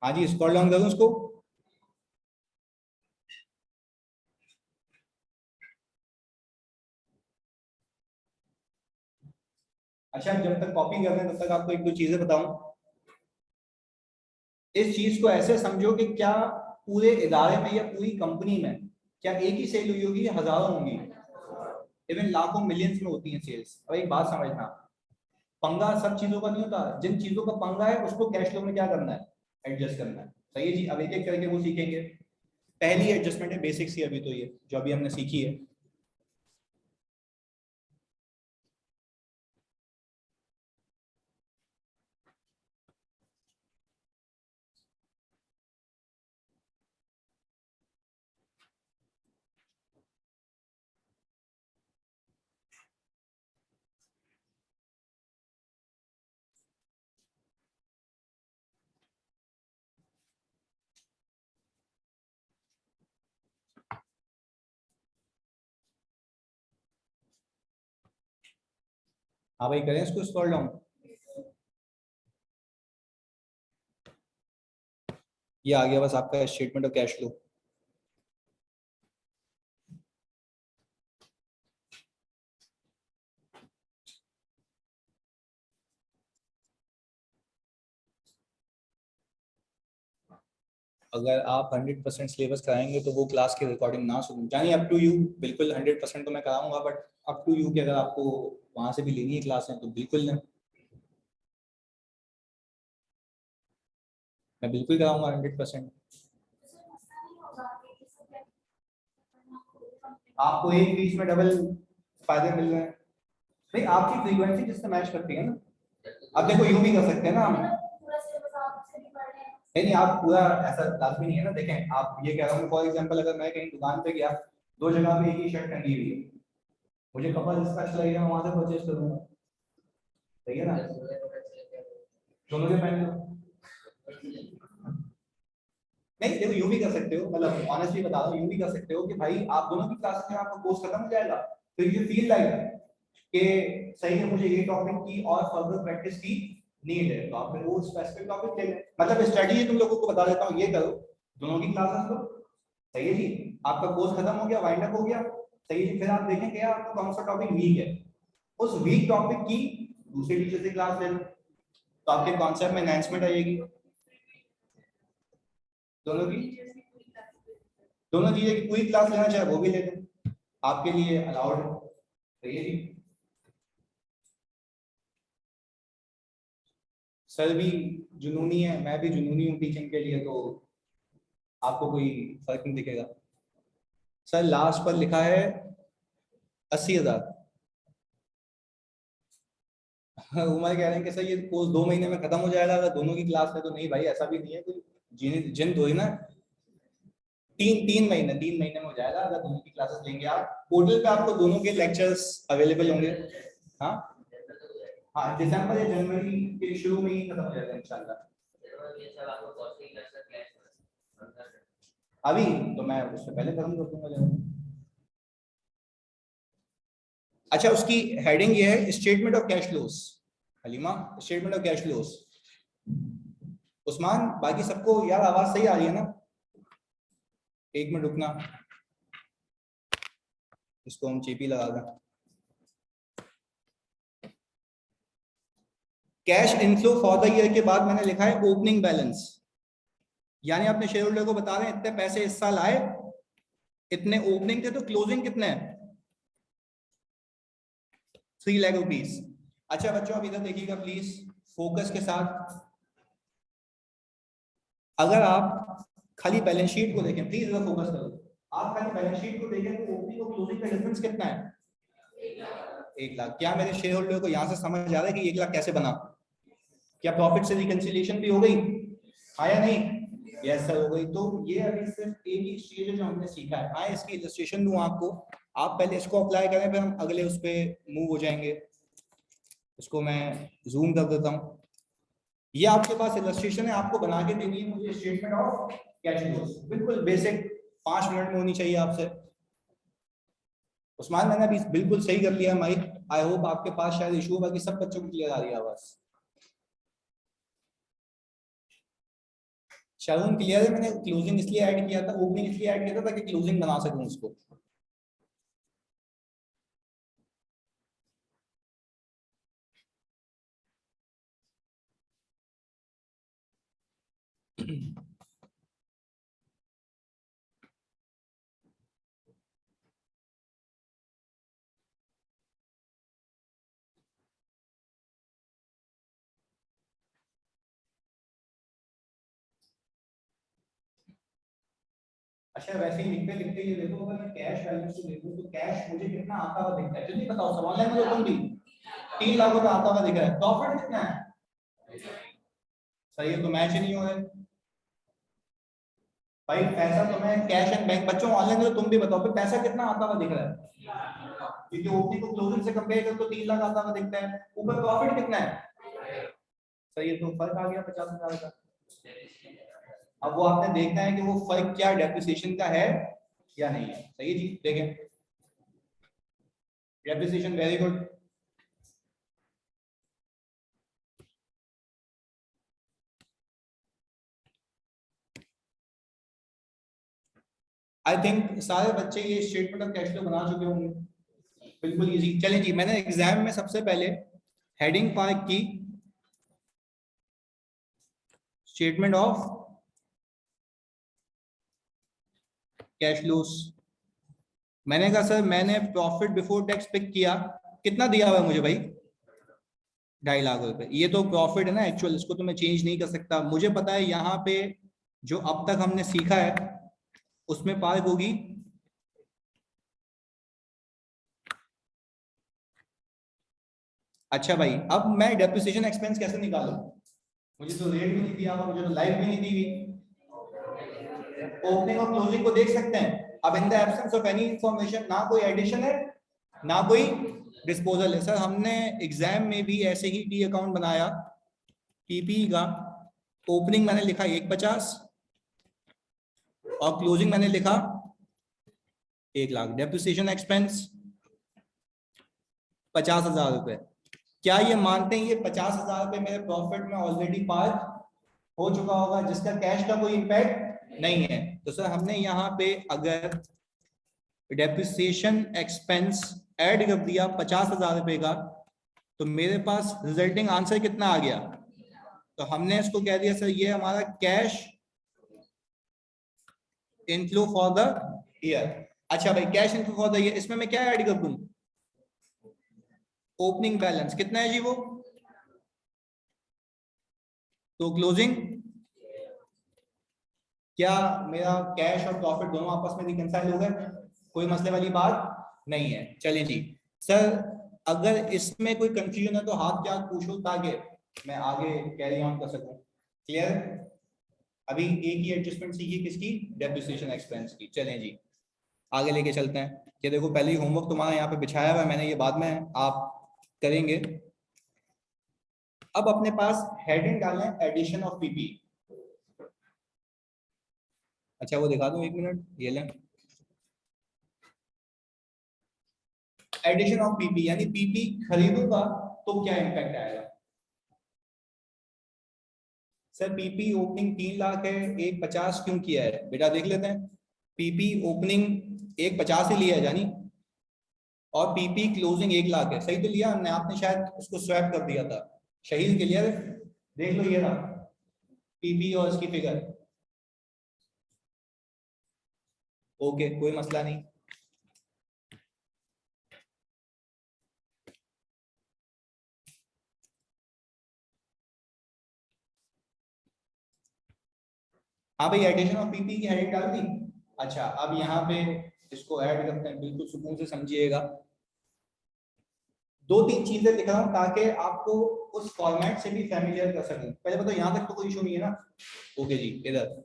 हाँ जी, स्क्रॉल डाउन करूँ उसको? अच्छा जब तक कॉपी कर रहे हैं तब तक आपको एक दो चीजें बताऊं। इस चीज को ऐसे समझो कि क्या पूरे इदारे में या पूरी कंपनी में क्या एक ही सेल हुई होगी या हजारों होंगी, इवन लाखों मिलियंस में होती हैं सेल्स। और एक बात समझना, पंगा सब चीजों का नहीं होता, जिन चीजों का पंगा है उसको कैश फ्लो में क्या करना है, एडजस्ट करना है, सही है जी। अब एक एक करके वो सीखेंगे। पहली एडजस्टमेंट है बेसिक्स ही, अभी तो ये जो अभी हमने सीखी है। हाँ भाई करें इसको स्क्रॉल डाउन। ये आ गया बस आपका स्टेटमेंट ऑफ कैश फ्लो। अगर आप 100% सिलेबस कराएंगे तो वो क्लास की रिकॉर्डिंग ना सुनूं, यानी अप टू यू, बिल्कुल 100% तो मैं कराऊंगा, बट अप टू यू कि अगर आपको वहां से भी लेनी है क्लास है तो बिल्कुल ना, मैं बिल्कुल कराऊंगा 100%। आपको एक फीस में डबल फायदे मिल रहे हैं, नहीं आपकी फ्रीक्वेंसी जिससे मैच करती है ना। अब देखो यूं भी कर सकते हैं ना हम, नहीं नहीं आप पूरा ऐसा लाजमी नहीं है ना, देखें आप ये कह रहा हूँ फॉर एग्जांपल, अगर मैं कहीं दुकान पे गया, दो जगह पे एक ही शर्ट टंगी हुई है, मुझे कपड़ा जिसका अच्छा लगेगा वहां से परचेज करूंगा, सही है ना। दोनों के पहन लो। नहीं देखो यूं भी कर सकते हो, मतलब ऑनेस्टली बता रहा हूं, यूं भी कर सकते हो कि भाई आप दोनों की क्लासेस में आपका कोर्स खत्म हो जाएगा, फिर यू फील लाइक कि सही है मुझे ये टॉपिक की और फर्दर प्रैक्टिस की नीड है, तो आप फिर वो स्पेसिफिक टॉपिक ले लें। मतलब स्ट्रेटजी तुम लोगों को बता देता हूँ, ये करो दोनों की क्लासेस लो, सही है जी, आपका कोर्स खत्म हो गया, वाइंड अप हो गया, सही है जी, फिर आप देखें कि आपको कौन सा टॉपिक वीक है, उस वीक टॉपिक की दूसरे टीचर से क्लास ले लो, तो आपके कॉन्सेप्ट में एनहांसमेंट आएगी। दोनों चीजें की पूरी क्लास लेना चाहे वो भी ले लें, आपके लिए अलाउड है, सही है जी। सर भी जुनूनी है, मैं भी जुनूनी हूँ टीचिंग के लिए, तो आपको कोई फर्क नहीं दिखेगा। सर लास्ट पर लिखा है 80,000। उमर कह रहे हैं कि सर ये कोर्स 2 महीने में खत्म हो जाएगा अगर दोनों की क्लास है, तो नहीं भाई ऐसा भी नहीं है, कोई जिन दो ही ना, 3 महीने में हो जाएगा अगर दोनों की क्लासेस लेंगे आप। पोर्टल पे आपको दोनों के लेक्चर्स अवेलेबल होंगे। हाँ हाँ, दिसंबर या जनवरी के शुरू में ही खत्म हो जाएगा इंशाल्लाह। अभी तो मैं उससे पहले खत्म कर दूंगा। अच्छा उसकी हेडिंग ये है statement of cash flows. Halima statement of cash flows. Usman बाकी सबको यार आवाज सही आ रही है ना? एक मिनट रुकना, इसको हम चीपी लगा दें। Cash inflow for the year के बाद मैंने लिखा है ओपनिंग बैलेंस, यानी अपने शेयर होल्डर को बता रहे हैं इतने पैसे इस साल आए, इतने ओपनिंग थे, तो क्लोजिंग कितने हैं? 3 लाख रुपीस। अच्छा बच्चों अब इधर देखिएगा प्लीज फोकस के साथ। अगर आप खाली बैलेंस शीट को देखें, प्लीज इधर फोकस करो, आप खाली बैलेंस शीट को देखें तो ओपनिंग और क्लोजिंग का डिफरेंस कितना है? 1 लाख। क्या मेरे शेयर होल्डर को यहां से समझ आ रहा है कि 1 लाख कैसे बना? क्या प्रॉफिट से रिकंसिलिएशन भी हो गई? हाँ या नहीं? यस सर हो गई। तो ये अभी सिर्फ एक ही चीज है जो हमने सीखा है। मैं इसकी इलस्ट्रेशन दूं आपको, आप पहले इसको अप्लाई करें, फिर हम अगले उस पे मूव हो जाएंगे। इसको मैं जूम कर देता हूँ। ये आपके पास इलस्ट्रेशन है, आपको बना के देनी है मुझे स्टेटमेंट ऑफ कैश फ्लोस, बिल्कुल बेसिक, 5 मिनट में होनी चाहिए आपसे। उस्मान मैंने अभी बिल्कुल सही कर लिया माइक, आई होप आपके पास शायद इशू, बाकी सब बच्चों को क्लियर आ रही है आवाज। शायद क्लियर है? मैंने क्लोजिंग इसलिए ऐड किया था, ओपनिंग इसलिए ऐड किया था ताकि क्लोजिंग बना सकूं उसको। अच्छा वैसे ही लिखते लिखते ये देखो, अगर मैं कैश बैलेंस को देखूं तो कैश मुझे कितना आता हुआ दिखता है? जल्दी बताओ, सब ऑनलाइन में तुम भी 3 लाख रुपए आता हुआ दिख रहा है। प्रॉफिट कितना है? सही है, तो मैच ही नहीं हो रहा है भाई। पैसा तो मैं कैश एंड बैंक, बच्चों ऑनलाइन में तुम भी बताओ फिर पैसा कितना आता हुआ दिख रहा है? क्योंकि ओपनिंग को क्लोजिंग से कंपेयर करो तो 3 लाख आता हुआ दिखता है, ऊपर प्रॉफिट कितना है? सही है, तो फर्क आ गया 50,000 का। अब वो आपने देखना है कि वो फर्क क्या डेप्रिसिएशन का है या नहीं है। सही है जी, देखें depreciation, very good. I think सारे बच्चे ये स्टेटमेंट ऑफ कैश फ्लो बना चुके होंगे, बिल्कुल इजी। चलिए जी, मैंने एग्जाम में सबसे पहले हेडिंग पार्क की स्टेटमेंट ऑफ कैश फ्लोस। मैंने कहा सर मैंने प्रॉफिट बिफोर टैक्स पिक किया, कितना दिया हुआ है मुझे भाई? 2.5 लाख रुपए। ये तो प्रॉफिट है ना एक्चुअल, इसको तो मैं चेंज नहीं कर सकता। मुझे पता है यहाँ पे जो अब तक हमने सीखा है उसमें पार्क होगी अच्छा भाई अब मैं डेप्रिसिएशन एक्सपेंस कैसे निकालूं? मुझे तो रेट भी नहीं दिया हुआ, मुझे तो लाइफ भी नहीं दी हुई। ओपनिंग और क्लोजिंग को देख सकते हैं। अब in the absence of any information, ना कोई एडिशन है ना कोई डिस्पोजल है। सर हमने एग्जाम में भी ऐसे ही टी अकाउंट बनाया पीपी का ओपनिंग मैंने लिखा 150 और क्लोजिंग मैंने लिखा 1 लाख। डेप्रिसिएशन एक्सपेंस 50,000 रुपए। क्या ये मानते हैं ये 50,000 रुपए मेरे प्रॉफिट में ऑलरेडी पार्क हो चुका होगा, जिसका कैश का कोई इंपैक्ट नहीं है? तो सर हमने यहाँ पे अगर डेप्रिसिएशन एक्सपेंस ऐड कर दिया 50,000 रुपए का, तो मेरे पास रिजल्टिंग आंसर कितना आ गया? तो हमने इसको कह दिया सर ये हमारा cash inflow for the year. अच्छा भाई, cash inflow for the year, इसमें मैं क्या ऐड कर दूं? ओपनिंग बैलेंस कितना है जी वो, तो क्लोजिंग। क्या मेरा कैश और प्रॉफिट दोनों आपस में रिकंसाइल हो गए? कोई मसले वाली बात नहीं है। चलिए जी सर, अगर इसमें कोई कंफ्यूजन है तो हाथ क्या पूछो ताकि मैं आगे कैरी ऑन कर सकूं। क्लियर? अभी एक ही एडजस्टमेंट सीखिए, किसकी? डेप्रिसिएशन एक्सपेंस की। चलें जी आगे लेके चलते हैं। ये देखो पहले ही होमवर्क तुम्हारा यहाँ पे बिछाया हुआ है मैंने, ये बाद में आप करेंगे। अब अपने पास हेडिंग डालें एडिशन ऑफ पीपी। अच्छा वो दिखा दूं, 1 मिनट, ये लें। एडिशन ऑफ पीपी यानी पीपी खरीदूंगा तो क्या इंपैक्ट आएगा? सर पीपी ओपनिंग 3 लाख है, 150 क्यों किया है बेटा? देख लेते हैं। पीपी ओपनिंग 150 ही लिया है जानी, और पीपी क्लोजिंग 1 लाख है। सही तो लिया हमने, आपने शायद उसको स्वैप कर दिया था। शहीद के लिए देख लो, ये रहा पीपी और इसकी फिगर। ओके कोई मसला नहीं। हाँ भाई, एडिशन ऑफ पीपी की हेडिंग डाल दी। अच्छा अब यहाँ पे इसको ऐड करते हैं, बिल्कुल सुकून से समझिएगा। 2-3 चीजें लिख रहा हूँ ताकि आपको उस फॉर्मेट से भी फैमिलियर कर सकूं। पहले बताओ यहाँ तक तो कोई इशू नहीं है ना? ओके जी। इधर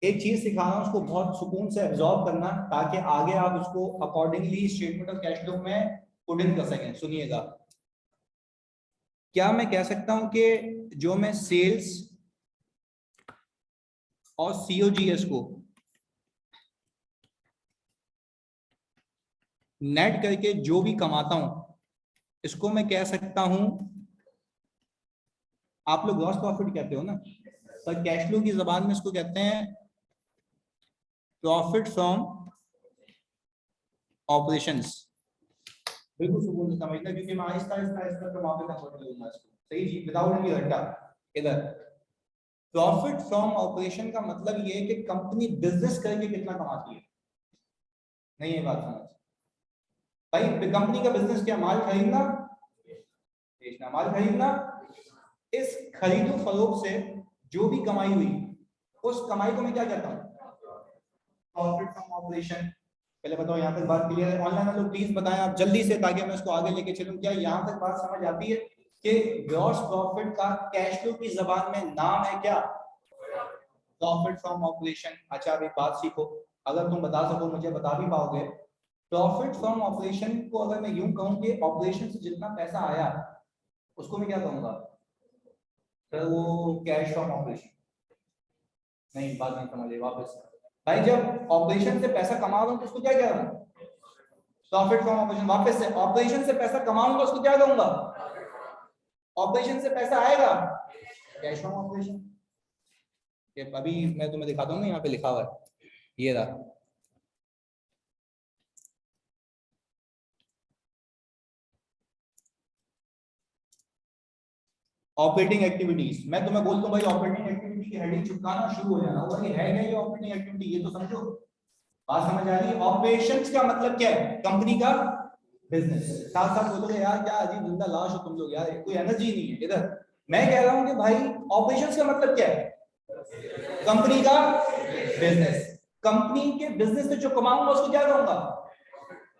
एक चीज सिखा रहा हूँ, उसको बहुत सुकून से एब्जॉर्ब करना ताकि आगे आप उसको accordingly statement of cash flow में पुट इन कर सकें। सुनिएगा, क्या मैं कह सकता हूं कि जो मैं सेल्स और सीओजीएस को नेट करके जो भी कमाता हूं, इसको मैं कह सकता हूं, आप लोग ग्रॉस प्रॉफिट कहते हो ना, पर कैश फ्लो की जबान में इसको कहते हैं प्रॉफिट फ्रॉम ऑपरेशंस। बिल्कुल सुकून से समझना, क्योंकि मैं आहिस्ता आहिस्ता आहिस्ता तो वहां पे कन्वर्ट करूंगा इसको। सही जी, विदाउट एनी घंटा। इधर प्रॉफिट फ्रॉम ऑपरेशन का मतलब ये है कि कंपनी बिजनेस करके कितना कमाती है। नहीं ये बात समझ भाई, कंपनी का बिजनेस क्या? माल खरीदना बेचना, माल खरीदना। इस खरीदो फरोख्त से जो भी कमाई हुई, उस कमाई को मैं क्या कहता हूँ? Profit from operation. पहले बताओ यहाँ तक बात क्लियर है? ऑनलाइन वालों प्लीज बताएं आप जल्दी से, ताकि मैं इसको आगे लेके चलूं। क्या यहाँ तक बात समझ आती है कि ग्रॉस प्रॉफिट का कैश फ्लो की जबान में नाम है क्या? Profit from operation. अच्छा अभी बात सीखो, अगर तुम बता सको, मुझे बता भी पाओगे। प्रॉफिट फ्रॉम ऑपरेशन को अगर मैं यूं कहूं कि ऑपरेशन से जितना पैसा आया उसको मैं क्या कहूंगा? सर वो कैश फ्रॉम ऑपरेशन। नहीं बात नहीं समझे, वापस। भाई जब ऑपरेशन से पैसा कमा रहा हूं तो उसको क्या कह रहा हूं? Profit from operation. वापस से, ऑपरेशन से पैसा कमाऊंगा उसको क्या कहूंगा? ऑपरेशन से पैसा आएगा कैश फ्रॉम ऑपरेशन। अभी मैं तुम्हें दिखाता हूँ ना, यहाँ पे लिखा हुआ है, ये रहा। Operating activities. मैं तुम्हें बोलता हूँ भाई ऑपरेटिंग एक्टिविटी की हेडिंग चिपकाना शुरू हो जाना होगा। ये है क्या ये ऑपरेटिंग एक्टिविटी? ये तो समझो, बात समझ आ रही है? ऑपरेशंस का मतलब क्या है? कंपनी का बिजनेस। साथ साथ बोलोगे यार क्या अजीब जिंदा लाश हो तुम लोग यार, कोई एनर्जी नहीं है इधर। मैं कह रहा हूँ कि भाई ऑपरेशंस का मतलब क्या है? कंपनी का बिजनेस। कंपनी के बिजनेस से जो कमाऊंगा उसको क्या कहूंगा?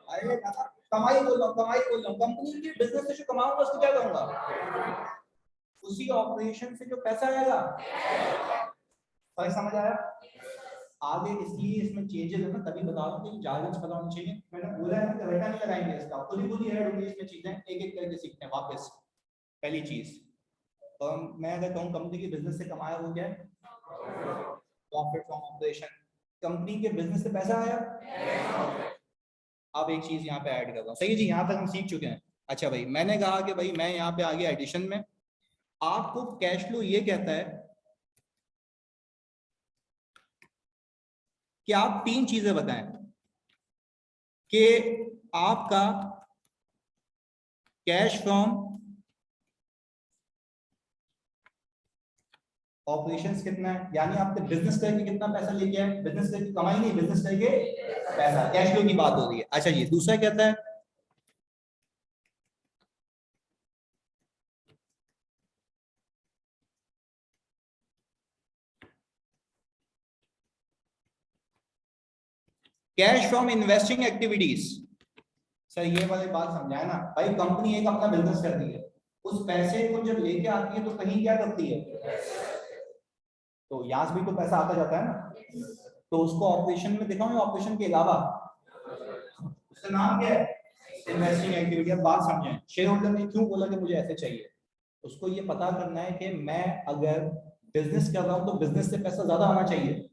अरे कमाई बोल रहा हूँ, कमाई बोल रहा हूँ। कंपनी के बिजनेस से जो कमाऊंगा उसको क्या कहूंगा? उसी ऑपरेशन से जो पैसा आएगा। भाई समझ आया? आगे इसलिए इसमें चेंजेस है ना, तभी बता रहा हूँ कि जार्गन्स पता होना चाहिए। मैंने बोला है ना, रटा नहीं लगाएंगे इसका, खुद ही ऐड होंगी इसमें चीजें, एक एक करके सीखते हैं। वापस पहली चीज, और मैं अगर कहूँ कंपनी के बिजनेस से कमाया वो क्या है, प्रॉफिट फ्रॉम ऑपरेशन। कंपनी के बिजनेस से पैसा आया। अब एक चीज यहाँ पे ऐड कर रहा हूँ, सही है जी, यहाँ तक हम सीख चुके हैं। अच्छा भाई, मैंने कहा कि भाई मैं यहाँ पे आ गया एडिशन में। आपको कैश फ्लो ये कहता है कि आप 3 चीजें बताएं कि आपका कैश फ्रॉम ऑपरेशंस कितना है, यानी आपने बिजनेस करके कितना पैसा लेके आए, बिजनेस करके कमाई नहीं, बिजनेस करके पैसा, कैश फ्लो की बात हो रही है। अच्छा जी, दूसरा कहता है cash from investing activities. Sir ये वाली बात समझाए ना भाई, कंपनी एक अपना बिजनेस करती है, उस पैसे को जब लेके आती है तो कहीं क्या करती है, तो यहाँ से भी तो पैसा आता जाता है ना, तो उसको ऑपरेशन में दिखाऊं, ऑपरेशन के अलावा उसका नाम क्या है, इन्वेस्टिंग एक्टिविटी। अब बात समझें, शेयर होल्डर ने क्यों बोला कि मुझे ऐसे चाहिए, उसको ये पता करना है कि मैं अगर बिजनेस कर रहा हूं तो बिजनेस से पैसा ज्यादा आना चाहिए।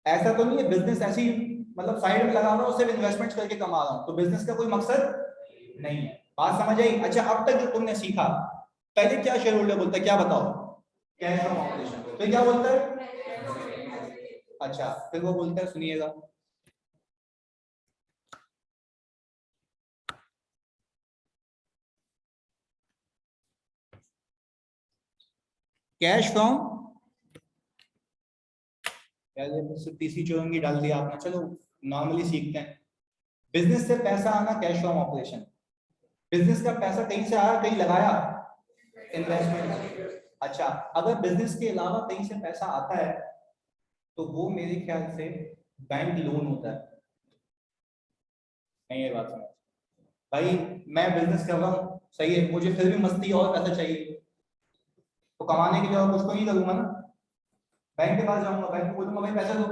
ऐसा तो नहीं है बिजनेस ऐसी मतलब साइड में लगा रहा हूं, सिर्फ इन्वेस्टमेंट करके कमा रहा हूं, तो बिजनेस का कोई मकसद नहीं है। बात समझ आई। अच्छा, अब तक जो तुमने सीखा, पहले क्या शेयर होल्डर बोलता है, क्या बताओ, कैश फ्रॉम ऑपरेशन, फिर क्या बोलता है, अच्छा फिर वो बोलता है, सुनिएगा, कैश फ्रॉम, यार ये तीसरी चौरंगी डाल दिया आपने, चलो नॉर्मली सीखते हैं। बिजनेस से पैसा आना कैश फ्रॉम ऑपरेशन, बिजनेस का पैसा कहीं से आया, कहीं लगाया, इन्वेस्टमेंट। अच्छा, अगर बिजनेस के अलावा कहीं से पैसा आता है तो वो मेरे ख्याल से बैंक लोन होता है। नहीं, ये बात समझ भाई, मैं बिजनेस कर रहा हूँ सही है, मुझे फिर भी मस्ती और पैसा चाहिए, तो कमाने के लिए और कुछ तो नहीं करूंगा ना, बैंक के पास जाऊंगा, बैंक को बोलूंगा भाई पैसा दो।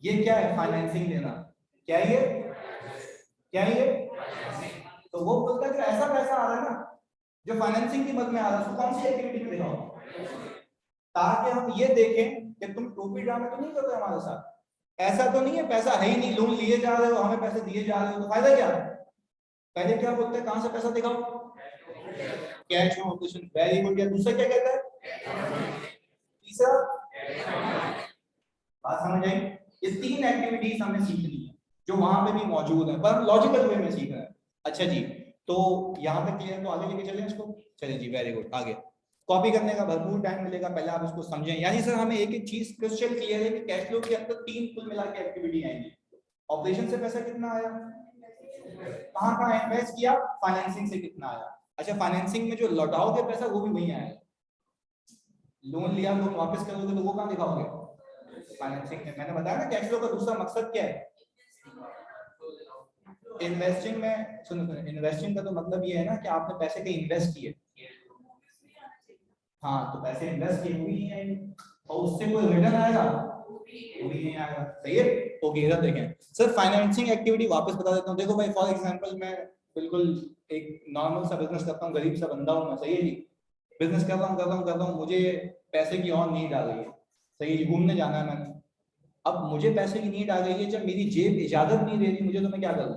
ये क्या है, फाइनेंसिंग देना। क्या है ये, क्या है ये, तो वो बोलता है कि ऐसा पैसा आ रहा है ना जो फाइनेंसिंग की मद में आ रहा है, उसको कौन सी एक्टिविटी में दिखाओ, ताकि हम ये देखें कि तुम टोपी ड्रामे तो नहीं करते हमारे साथ, ऐसा तो नहीं है पैसा है ही नहीं, लोन लिए जा रहे हो, हमें पैसे दिए जा रहे हो, तो फायदा क्या है। पहले क्या बोलते हैं, कहां से पैसा दिखाओ, cash flow operation, very good. या दूसरा क्या कहता है, तीसरा, बात समझ आई। ये 3 एक्टिविटीज हमें सीखनी है जो वहां पे भी मौजूद है, पर लॉजिकल वे में सीख रहे हैं। अच्छा जी, तो यहाँ पे क्लियर, तो आगे लेके चलें इसको, चलिए जी, वेरी गुड, आगे कॉपी करने का भरपूर टाइम मिलेगा, पहले आप इसको समझें। यानी सर हमें एक एक चीज क्रिस्टल क्लियर है कि कैश फ्लो के अंदर 3 कुल मिला के एक्टिविटी आएंगी। ऑपरेशन से पैसा कितना आया, कहाँ कहाँ इन्वेस्ट किया, फाइनेंसिंग से कितना आया। अच्छा, फाइनेंसिंग में जो लौटाओगे पैसा वो भी वही आएगा, लोन लिया लोन वापस करोगे तो वो कहाँ दिखाओगे, फाइनेंसिंग में। मैंने बताया ना कैश फ्लो का दूसरा मकसद क्या है, इन्वेस्टिंग में, सुनो सुनो, इन्वेस्टिंग का तो मतलब ये है ना कि आपने पैसे कहीं इन्वेस्ट किए, हाँ तो पैसे इन्वेस्ट किए हुए ही आएंगे, और उससे कोई रिटर्न आएगा वो भी नहीं आएगा, सही है। ओके, इधर देखें सर, फाइनेंसिंग एक्टिविटी वापस बता देता हूँ। देखो भाई, फॉर एग्जांपल मैं बिल्कुल एक नॉर्मल सा बिजनेस करता हूँ, गरीब सा बंदा हूँ मैं, सही है जी, बिजनेस कर रहा हूँ, मुझे पैसे की और नीड आ गई है, सही है जी, घूमने जाना है मैंने, अब मुझे पैसे की नीड आ गई है, जब मेरी जेब इजाजत नहीं दे रही मुझे, तो मैं क्या करूँ,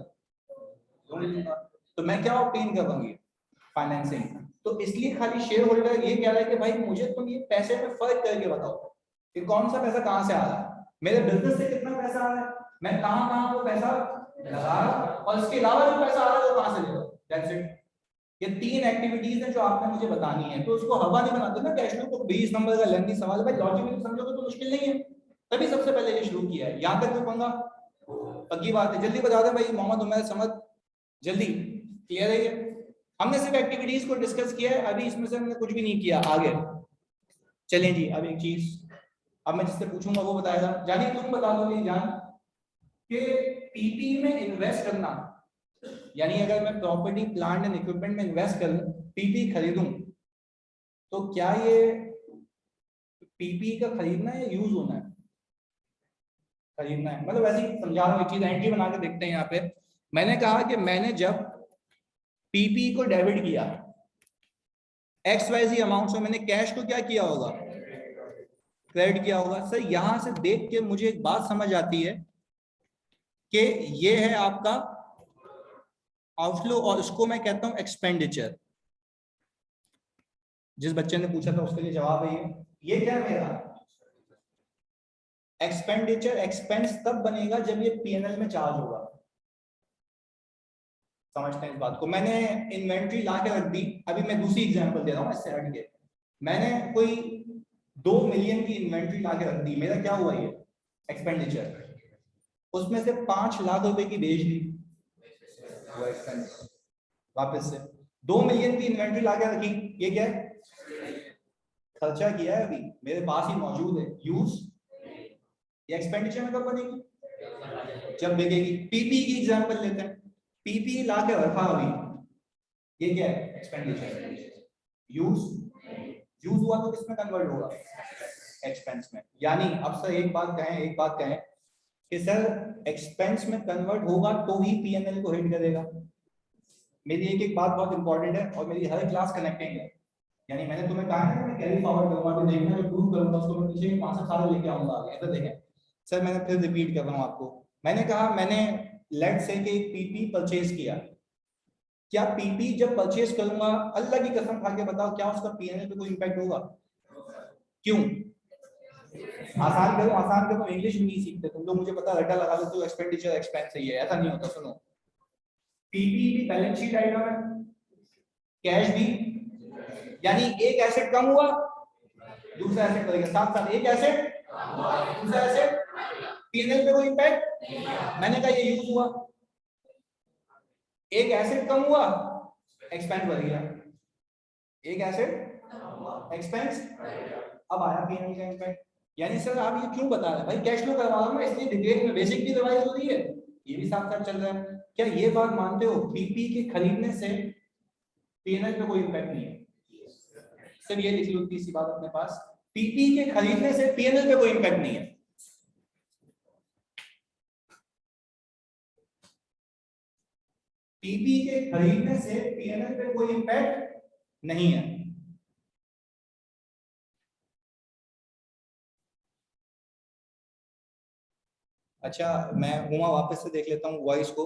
लोन लूंगा। तो मैं क्या ऑब्टेन कर पाऊंगी, फाइनेंसिंग। तो इसलिए खाली शेयर होल्डर ये कह रहा है कि भाई मुझे तुम ये पैसे में फर्क करके बताओ कि कौन सा पैसा कहां से आ रहा है, मेरे बिजनेस से कितना पैसा आ रहा है, मैं कहां कहां वो पैसा लगा रहा हूं, और इसके अलावा जो पैसा आ रहा है वो कहां से ले रहा हूं, दैट्स इट। ये 3 एक्टिविटीज हैं जो आपने मुझे बतानी है, तो उसको हवा नहीं बनाते ना कैश फ्लो को, 20 नंबर का लेंथी सवाल है भाई, लॉजिकली समझोगे तो मुश्किल नहीं है, तभी सबसे पहले ये शुरू किया है, यहां तक कोई पंगा, पक्की बात है। जल्दी बता दें भाई, मोहम्मद उमर समझ, जल्दी क्लियर है ये। हमने सिर्फ एक्टिविटीज को डिस्कस किया है, अभी इसमें से हमने कुछ भी नहीं किया आगे। चलें जी, अब एक चीज, अब मैं जिससे पूछूंगा वो बताएगा, जानिए तुम बता दो नहीं जान, कि पीपी में इन्वेस्ट करना, यानी अगर मैं प्रॉपर्टी प्लांट एंड इक्विपमेंट में इन्वेस्ट करूं, पीपी खरीदूं, तो क्या ये पीपी का खरीदना है या यूज होना है, खरीदना है, मतलब ऐसे ही समझा रहा हूँ, एक चीज एंट्री बना के देखते हैं यहाँ पे। मैंने कहा कि मैंने जब पीपी को डेबिट किया, XYZ अमाउंट में मैंने कैश को क्या किया होगा, क्रेडिट किया होगा। सर यहां से देख के मुझे एक बात समझ आती है कि ये है आपका आउटफ्लो और इसको मैं कहता हूं एक्सपेंडिचर। जिस बच्चे ने पूछा था उसके लिए जवाब है ये क्या है मेरा एक्सपेंडिचर। एक्सपेंस तब बनेगा जब ये पीएनएल में चार्ज होगा। समझते हैं इस बात को। मैंने इन्वेंट्री ला के रख दी, अभी मैं दूसरी एग्जांपल दे रहा हूं इससे हट के। मैंने कोई 2 मिलियन की इन्वेंट्री ला के रख दी, मेरा क्या हुआ ये एक्सपेंडिचर। उसमें से 5 लाख रुपए की बेच दी, वो एक्सपेंस। वापस से 2 मिलियन की इन्वेंट्री ला के रखी, ये क्या है खर्चा किया है, अभी मेरे पास ही मौजूद है, यूज। ये एक्सपेंडिचर में कब बनेगी, जब बिकेगी। पीपी की एग्जांपल लेते हैं, पीपी ला के रखा अभी, ये क्या है एक्सपेंडिचर। यूज, यूज हुआ तो किसमें कन्वर्ट होगा, एक्सपेंस में। यानी अब सर एक बात कहें कि सर एक्सपेंस में कन्वर्ट होगा तो ही पीएनएल को हिट करेगा। मेरी एक बात बहुत इंपॉर्टेंट है और मेरी हर क्लास कनेक्टिंग है। यानी मैंने तुम्हें कहा है मैं कैरी फॉरवर्ड करूंगा, तो देखना जो प्रूव करूंगा उसको मैं पीछे 5 साल लेके आऊंगा आगे। तो देखें सर, मैंने फिर रिपीट कर रहा हूं आपको। मैंने कहा मैंने लेट से कि एक पीपी परचेज किया, क्या पीपी जब परचेज करूंगा, अल्लाह की कसम खा के बताओ, क्या उसका पीएनएल पे कोई इंपैक्ट होगा। क्यों, आसान करो, इंग्लिश भी नहीं सीखते तुम लोग, मुझे पता रटा लगा देते हो एक्सपेंडिचर एक्सपेंस है, ये ऐसा नहीं होता। सुनो, पीपी भी बैलेंस शीट आइटम है, कैश भी, यानी एक एसेट कम हुआ दूसरा एसेट बढ़ गया, साथ साथ एक एसेट दूसरा एसेट, पीएनएल पे कोई इंपैक्ट। मैंने कहा ये यूज हुआ, एक एसेट कम हुआ एक्सपेंस बढ़ गया, एक एसेट एक्सपेंस, अब आया पीएनएल का इंपैक्ट। यानी सर आप ये क्यों बता रहे हैं भाई, कैश फ्लो करवा रहा हूं इसलिए डिटेल में बेसिक भी रिवाइज हो रही है, ये भी साथ साथ चल रहा है। क्या ये बात मानते हो पीपी के खरीदने से पीएनएल पे कोई इंपैक्ट नहीं है। सिर्फ ये लिख लो तीसरी बात अपने पास, पीपी के खरीदने से पीएनएल पे कोई इंपैक्ट नहीं है। पीपी के खरीदने से पीएनएल पे कोई इंपैक्ट नहीं है। अच्छा मैं हुआ वापस से देख लेता हूं वॉइस को।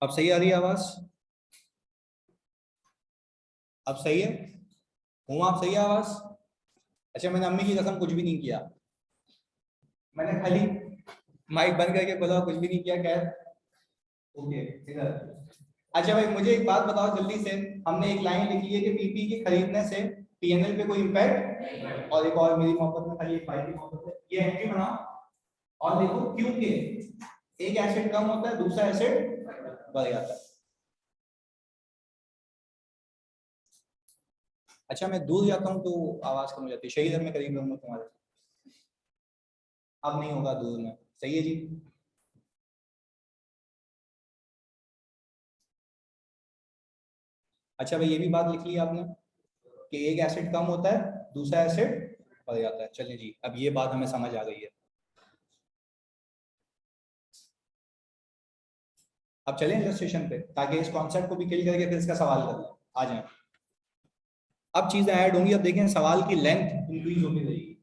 अब सही आ रही है आवाज, अब सही है, हुआ आप सही है आवाज। अच्छा मैंने अम्मी की कसम कुछ भी नहीं किया, मैंने खाली माइक बंद करके बोला, कुछ भी नहीं किया। खैर ओके इधर। अच्छा भाई मुझे एक बात बताओ जल्दी से, हमने एक लाइन लिख ली है कि पीपी के खरीदने से पीएनएल पे कोई इंपैक्ट, और एक और मेरी मोहब्बत में खाली एक फाइल की मोहब्बत है, ये एंट्री बनाओ और देखो क्योंकि एक एसिड कम होता है दूसरा एसिड बढ़ जाता है। अच्छा मैं दूर जाता हूँ तो आवाज कम हो जाती है, शहीद में करीब रहूंगा तुम्हारे, अब नहीं होगा दूर में, सही है जी। अच्छा भाई ये भी बात लिख ली आपने कि एक एसिड कम होता है दूसरा एसिड बढ़ जाता है। चलिए जी अब ये बात हमें समझ आ गई है। अब चलें इलस्ट्रेशन पे ताकि इस कॉन्सेप्ट को भी क्लियर करके फिर इसका सवाल कर लें। आ जाए, अब चीजें ऐड होंगी, अब देखें सवाल की लेंथ इंक्रीज होती रहेगी।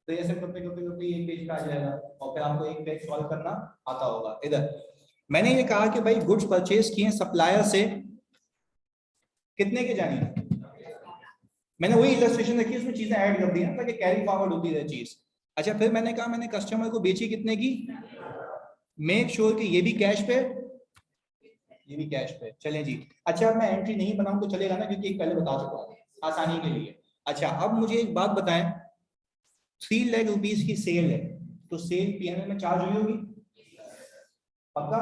तो ऐसे करते करते करते एक पेज का आ जाएगा और फिर आपको एक पेज सॉल्व करना आता होगा। इधर मैंने ये कहा कि भाई गुड्स परचेज किए सप्लायर से कितने के जानिए, मैंने वही इलस्ट्रेशन रखी उसमें चीजें ऐड कर दी ना ताकि कैरी फॉरवर्ड होती रहे चीज। अच्छा फिर मैंने कहा मैंने कस्टमर को बेची कितने की, मेक श्योर कि ये भी कैश पे ये भी कैश पे। चलें जी। अच्छा अब मैं एंट्री नहीं बनाऊं तो चलेगा ना, क्योंकि एक पहले बता चुका हूं आसानी के लिए। अच्छा अब मुझे एक बात बताएं, 3 लाख रुपीस की सेल है तो सेल पीएनएल में चार्ज हुई होगी, पक्का,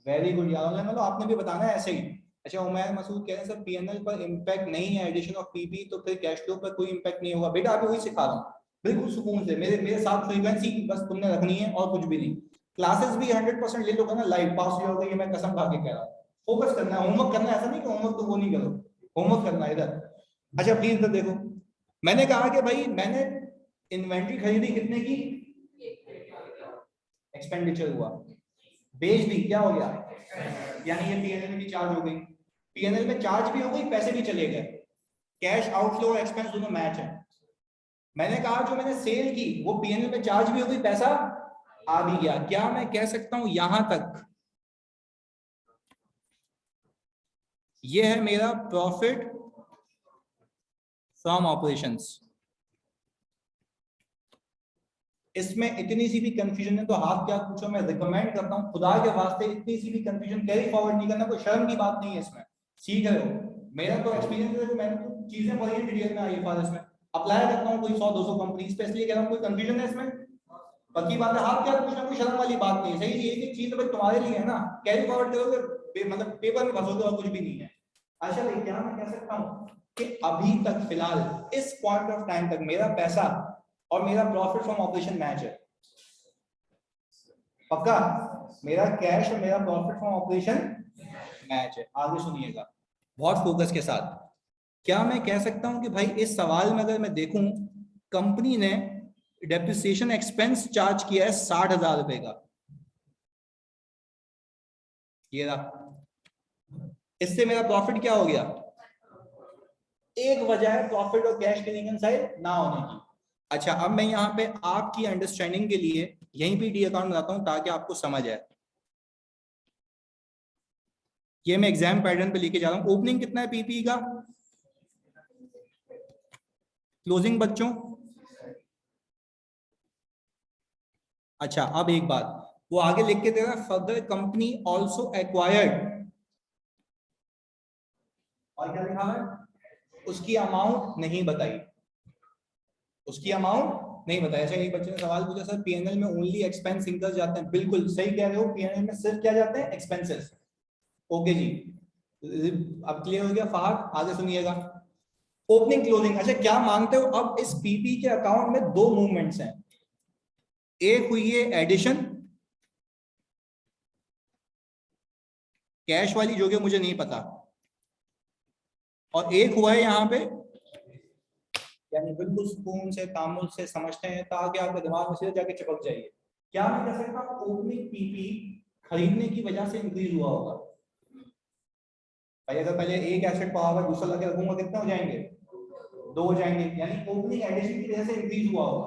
वेरी गुड यार, मतलब आपने भी बताना है ऐसे ही। अच्छा उमैर मसूद कह रहे हैं सर पीएनएल पर इंपैक्ट नहीं है एडिशन ऑफ पीपी, तो फिर कैश फ्लो पर कोई इंपैक्ट नहीं होगा। बेटा अभी वही सिखा रहा हूँ बिल्कुल सुकून से, मेरे मेरे साथ फ्रीक्वेंसी बस तुमने रखनी है और कुछ भी नहीं। क्लासेस भी 100% ले लोगे ना, लाइव पास हो जाओगे, ये मैं कसम खा के कह रहा हूँ। फोकस करना है, होमवर्क करना है, ऐसा नहीं कि होमवर्क तो वो नहीं करो, होमवर्क करना है इधर। अच्छा प्लीज इधर देखो, मैंने कहा कि भाई मैंने इन्वेंट्री खरीदी कितने की, एक्सपेंडिचर हुआ, बेच दी, क्या हो गया, यानी ये पीएनएल में चार्ज हो गई, पीएनएल में चार्ज भी हो गई, पैसे भी चले गए, कैश आउटफ्लो और एक्सपेंस दोनों मैच है। मैंने कहा जो मैंने सेल की वो पीएनएल में चार्ज भी हो गई, पैसा आ भी गया। क्या मैं कह सकता हूं यहां तक ये है मेरा प्रॉफिट फ्रॉम ऑपरेशंस? इसमें इतनी सी भी कंफ्यूजन है तो हाथ क्या पूछो, मैं रिकमेंड करता हूं खुदा के वास्ते इतनी सी भी कंफ्यूजन कैरी फॉरवर्ड नहीं करना, कोई शर्म की बात नहीं है इसमें, सीख रहे हो। मेरा तो एक्सपीरियंस है, मैंने तो चीजें पढ़ी है डिटेल में आईएफआरएस में, अप्लाई करता हूं कोई 100-200 कंपनीज पे, इसलिए कह रहा हूं कोई कंफ्यूजन है इसमें, पक्की बात है, हाथ क्या पूछना कोई शर्म वाली बात नहीं है। सही, एक एक चीज तो भाई तुम्हारे लिए है ना, कैरी फॉरवर्ड करोगे मतलब पेपर में फंसोगे और कुछ भी नहीं है। अच्छा भाई क्या मैं कह सकता हूं कि अभी तक फिलहाल इस पॉइंट ऑफ टाइम तक मेरा पैसा और मेरा प्रॉफिट फ्रॉम ऑपरेशन मैच है, पक्का, मेरा कैश और मेरा प्रॉफिट फ्रॉम ऑपरेशन मैच है। आगे सुनिएगा बहुत फोकस के साथ। क्या मैं कह सकता हूं कि भाई इस सवाल में अगर मैं देखूं, कंपनी ने डेप्रिसिएशन एक्सपेंस चार्ज किया है 60,000 रुपए का, ये रहा, इससे मेरा प्रॉफिट क्या हो गया, एक वजह है प्रॉफिट और कैश के रिकंसाइल ना होने की। अच्छा अब मैं यहाँ पे आपकी अंडरस्टैंडिंग के लिए यहीं पे डी अकाउंट बनाता हूं ताकि आपको समझ आए। ये मैं एग्जाम पैटर्न पे लेके जा रहा हूं। ओपनिंग कितना है पीपी का, क्लोजिंग बच्चों, अच्छा अब एक बात वो आगे लिख के दे रहा है, फर्दर कंपनी ऑल्सो एक्वायर्ड, और क्या लिखा है, उसकी अमाउंट नहीं बताई, उसकी अमाउंट नहीं बताया। अच्छा एक बच्चे ने सवाल पूछा सर पीएनएल में ओनली एक्सपेंस इनकम जाते हैं, बिल्कुल सही कह रहे हो, पीएनएल में सिर्फ क्या जाते हैं, एक्सपेंसेस। ओके जी, अब क्लियर हो गया फहद, आगे सुनिएगा। ओपनिंग क्लोजिंग, अच्छा क्या मानते हो अब इस पीपी के अकाउंट में दो मूवमेंट्स हैं, एक हुई है एडिशन, कैश वाली जो कि मुझे नहीं पता, और एक हुआ है यहाँ पे, यानी बिल्कुल सुकून से तामुल से समझते हैं ताकि आपके दिमाग में सीधे जाके चिपक जाइए। क्या मैं कह सकता हूँ ओपनिंग पीपी खरीदने की वजह से इंक्रीज हुआ होगा, भाई अगर पहले एक एसेट पड़ा हुआ दूसरा लगे रखूंगा कितने हो जाएंगे, दो हो जाएंगे, यानी ओपनिंग एडिशन की वजह से इंक्रीज हुआ होगा।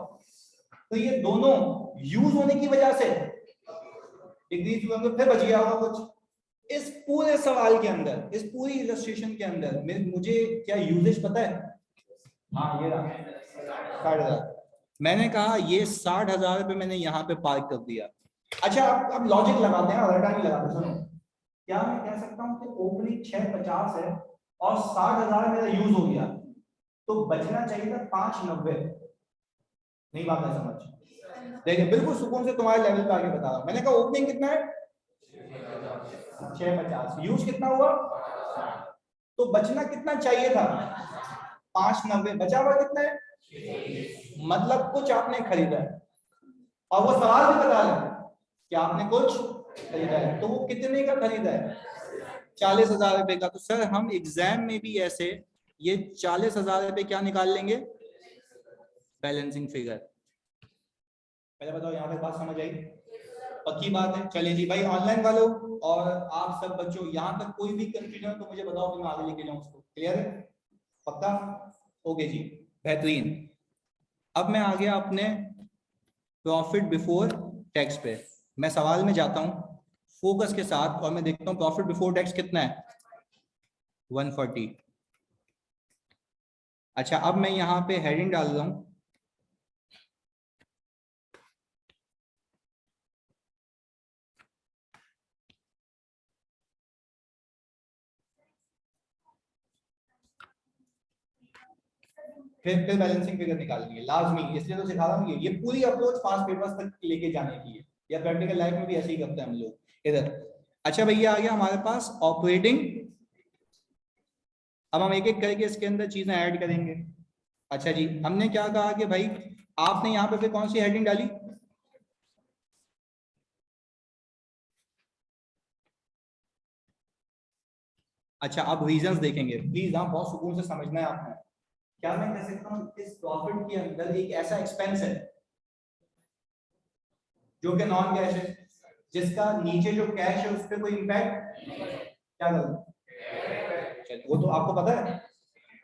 तो ये दोनों यूज होने की वजह से इंक्रीज हुआ होगा, फिर बच गया होगा कुछ। इस पूरे सवाल के अंदर, इस पूरी इलस्ट्रेशन के अंदर मुझे क्या यूजेज पता है, हाँ ये रहा 60,000, मैंने कहा ये 60,000 रुपये मैंने यहाँ पे पार्क कर दिया। अच्छा अब लॉजिक लगाते हैं, रटा नहीं लगाते, सुनो। क्या मैं कह सकता हूँ कि ओपनिंग 650 है और 60,000 मेरा यूज हो गया, तो बचना चाहिए था 590, नहीं बात है समझ, देखिए बिल्कुल सुकून से तुम्हारे लेवल पे आगे बता रहा हूँ। मैंने कहा ओपनिंग कितना है 650, यूज कितना हुआ, तो बचना कितना चाहिए था 590, बचा हुआ कितना है, मतलब कुछ आपने खरीदा है, और वो सवाल भी बता रहे हैं कि आपने कुछ खरीदा है, तो वो कितने का खरीदा है 40,000 रुपए का। तो सर हम एग्जाम में भी ऐसे ये 40,000 रुपए क्या निकाल लेंगे, बैलेंसिंग फिगर। पहले बताओ यहाँ पे बात समझ आई, पक्की बात है। चलिए जी भाई ऑनलाइन वालों और आप सब बच्चों यहाँ तक कोई भी कंफ्यूजन हो तो मुझे बताओ, फिर मैं आगे लेके जाऊँ उसको, क्लियर है, पक्का, ओके जी, बेहतरीन। अब मैं आ गया अपने प्रॉफिट बिफोर टैक्स पे, मैं सवाल में जाता हूं फोकस के साथ और मैं देखता हूं प्रॉफिट बिफोर टैक्स कितना है 140। अच्छा अब मैं यहां पे हेडिंग डाल रहा हूं, फिर बैलेंसिंग फिगर निकालनी है लाजमी, इसलिए तो सिखा रहा हूँ ये पूरी अप्रोच 5 पेपर्स तक लेके जाने की है, या प्रैक्टिकल लाइफ में भी ऐसे ही करते हैं हम लोग इधर। अच्छा भैया आ गया हमारे पास ऑपरेटिंग, अब हम एक एक करके इसके अंदर चीजें ऐड करेंगे। अच्छा जी हमने क्या कहा कि भाई आपने यहाँ पे फिर कौन सी हेडिंग डाली, अच्छा अब रीजंस देखेंगे प्लीज, हाँ बहुत सुकून से समझना है आपने। क्या मैं कह सकता हूँ इस प्रॉफिट के अंदर एक ऐसा एक्सपेंस है जो कि नॉन कैश है, जिसका नीचे जो कैश है उस पर कोई इंपैक्ट क्या करूं? वो तो आपको पता है,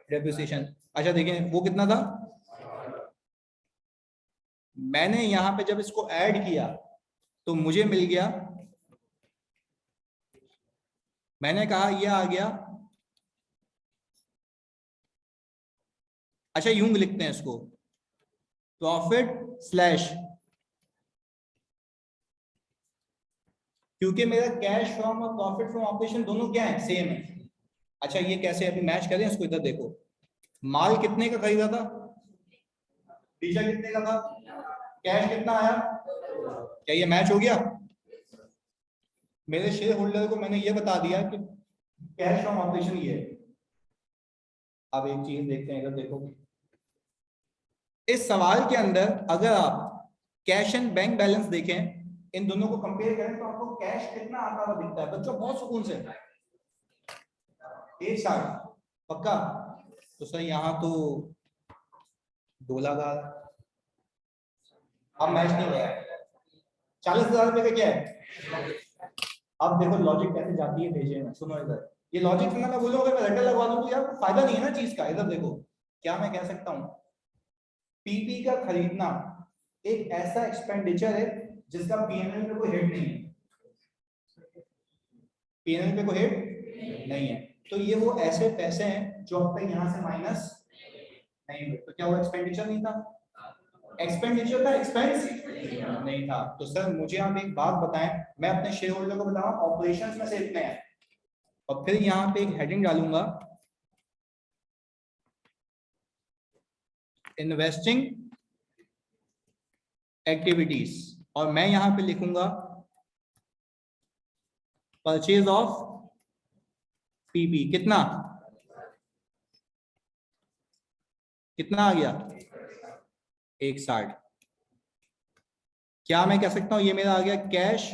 डेप्रिसिएशन। अच्छा देखें वो कितना था, मैंने यहां पे जब इसको ऐड किया तो मुझे मिल गया, मैंने कहा ये आ गया, अच्छा यूं लिखते हैं इसको, प्रॉफिट स्लैश, क्योंकि मेरा कैश फ्रॉम और प्रॉफिट फ्रॉम ऑपरेशन दोनों क्या है, सेम है। अच्छा ये कैसे अभी मैच करें इसको, इधर देखो, माल कितने का खरीदा था, बीजा कितने का था, कैश कितना आया, क्या ये मैच हो गया? मेरे शेयर होल्डर को मैंने ये बता दिया कि कैश फ्रॉम ऑपरेशन ये है। अब एक चीज देखते हैं, इधर देखो, इस सवाल के अंदर अगर आप कैश एंड बैंक बैलेंस देखें, इन दोनों को कंपेयर करें तो आपको कैश कितना आता हुआ दिखता है बच्चों, बहुत सुकून से 160 पक्का। तो सर यहाँ तो 2 लाख आ रहा है, अब मैच नहीं हो रहा है, 40,000 रुपए का क्या है। अब देखो लॉजिक कैसे जाती है भेजे में, सुनो इधर, ये लॉजिक सुनना, मैं बोलूंगा मैं रट्टा लगवा दूं तो यार फायदा नहीं है ना चीज का। इधर देखो, क्या मैं कह सकता हूँ, पीपी का खरीदना एक ऐसा एक्सपेंडिचर है जिसका पीएनएल पे कोई हिट नहीं है, पीएनएल पे कोई हिट नहीं है, तो ये वो ऐसे पैसे हैं जो अब तक यहाँ से माइनस नहीं हुए, तो क्या वो एक्सपेंडिचर नहीं था, एक्सपेंडिचर था, एक्सपेंस नहीं था। तो सर मुझे आप एक बात बताएं, मैं अपने शेयर होल्डर को बताऊं ऑपरेशंस में से इतने हैं, और फिर यहाँ पे एक हेडिंग डालूंगा, इन्वेस्टिंग एक्टिविटीज, और मैं यहां पे लिखूंगा परचेज ऑफ पीपी, कितना कितना आ गया 160। क्या मैं कह सकता हूं ये मेरा आ गया cash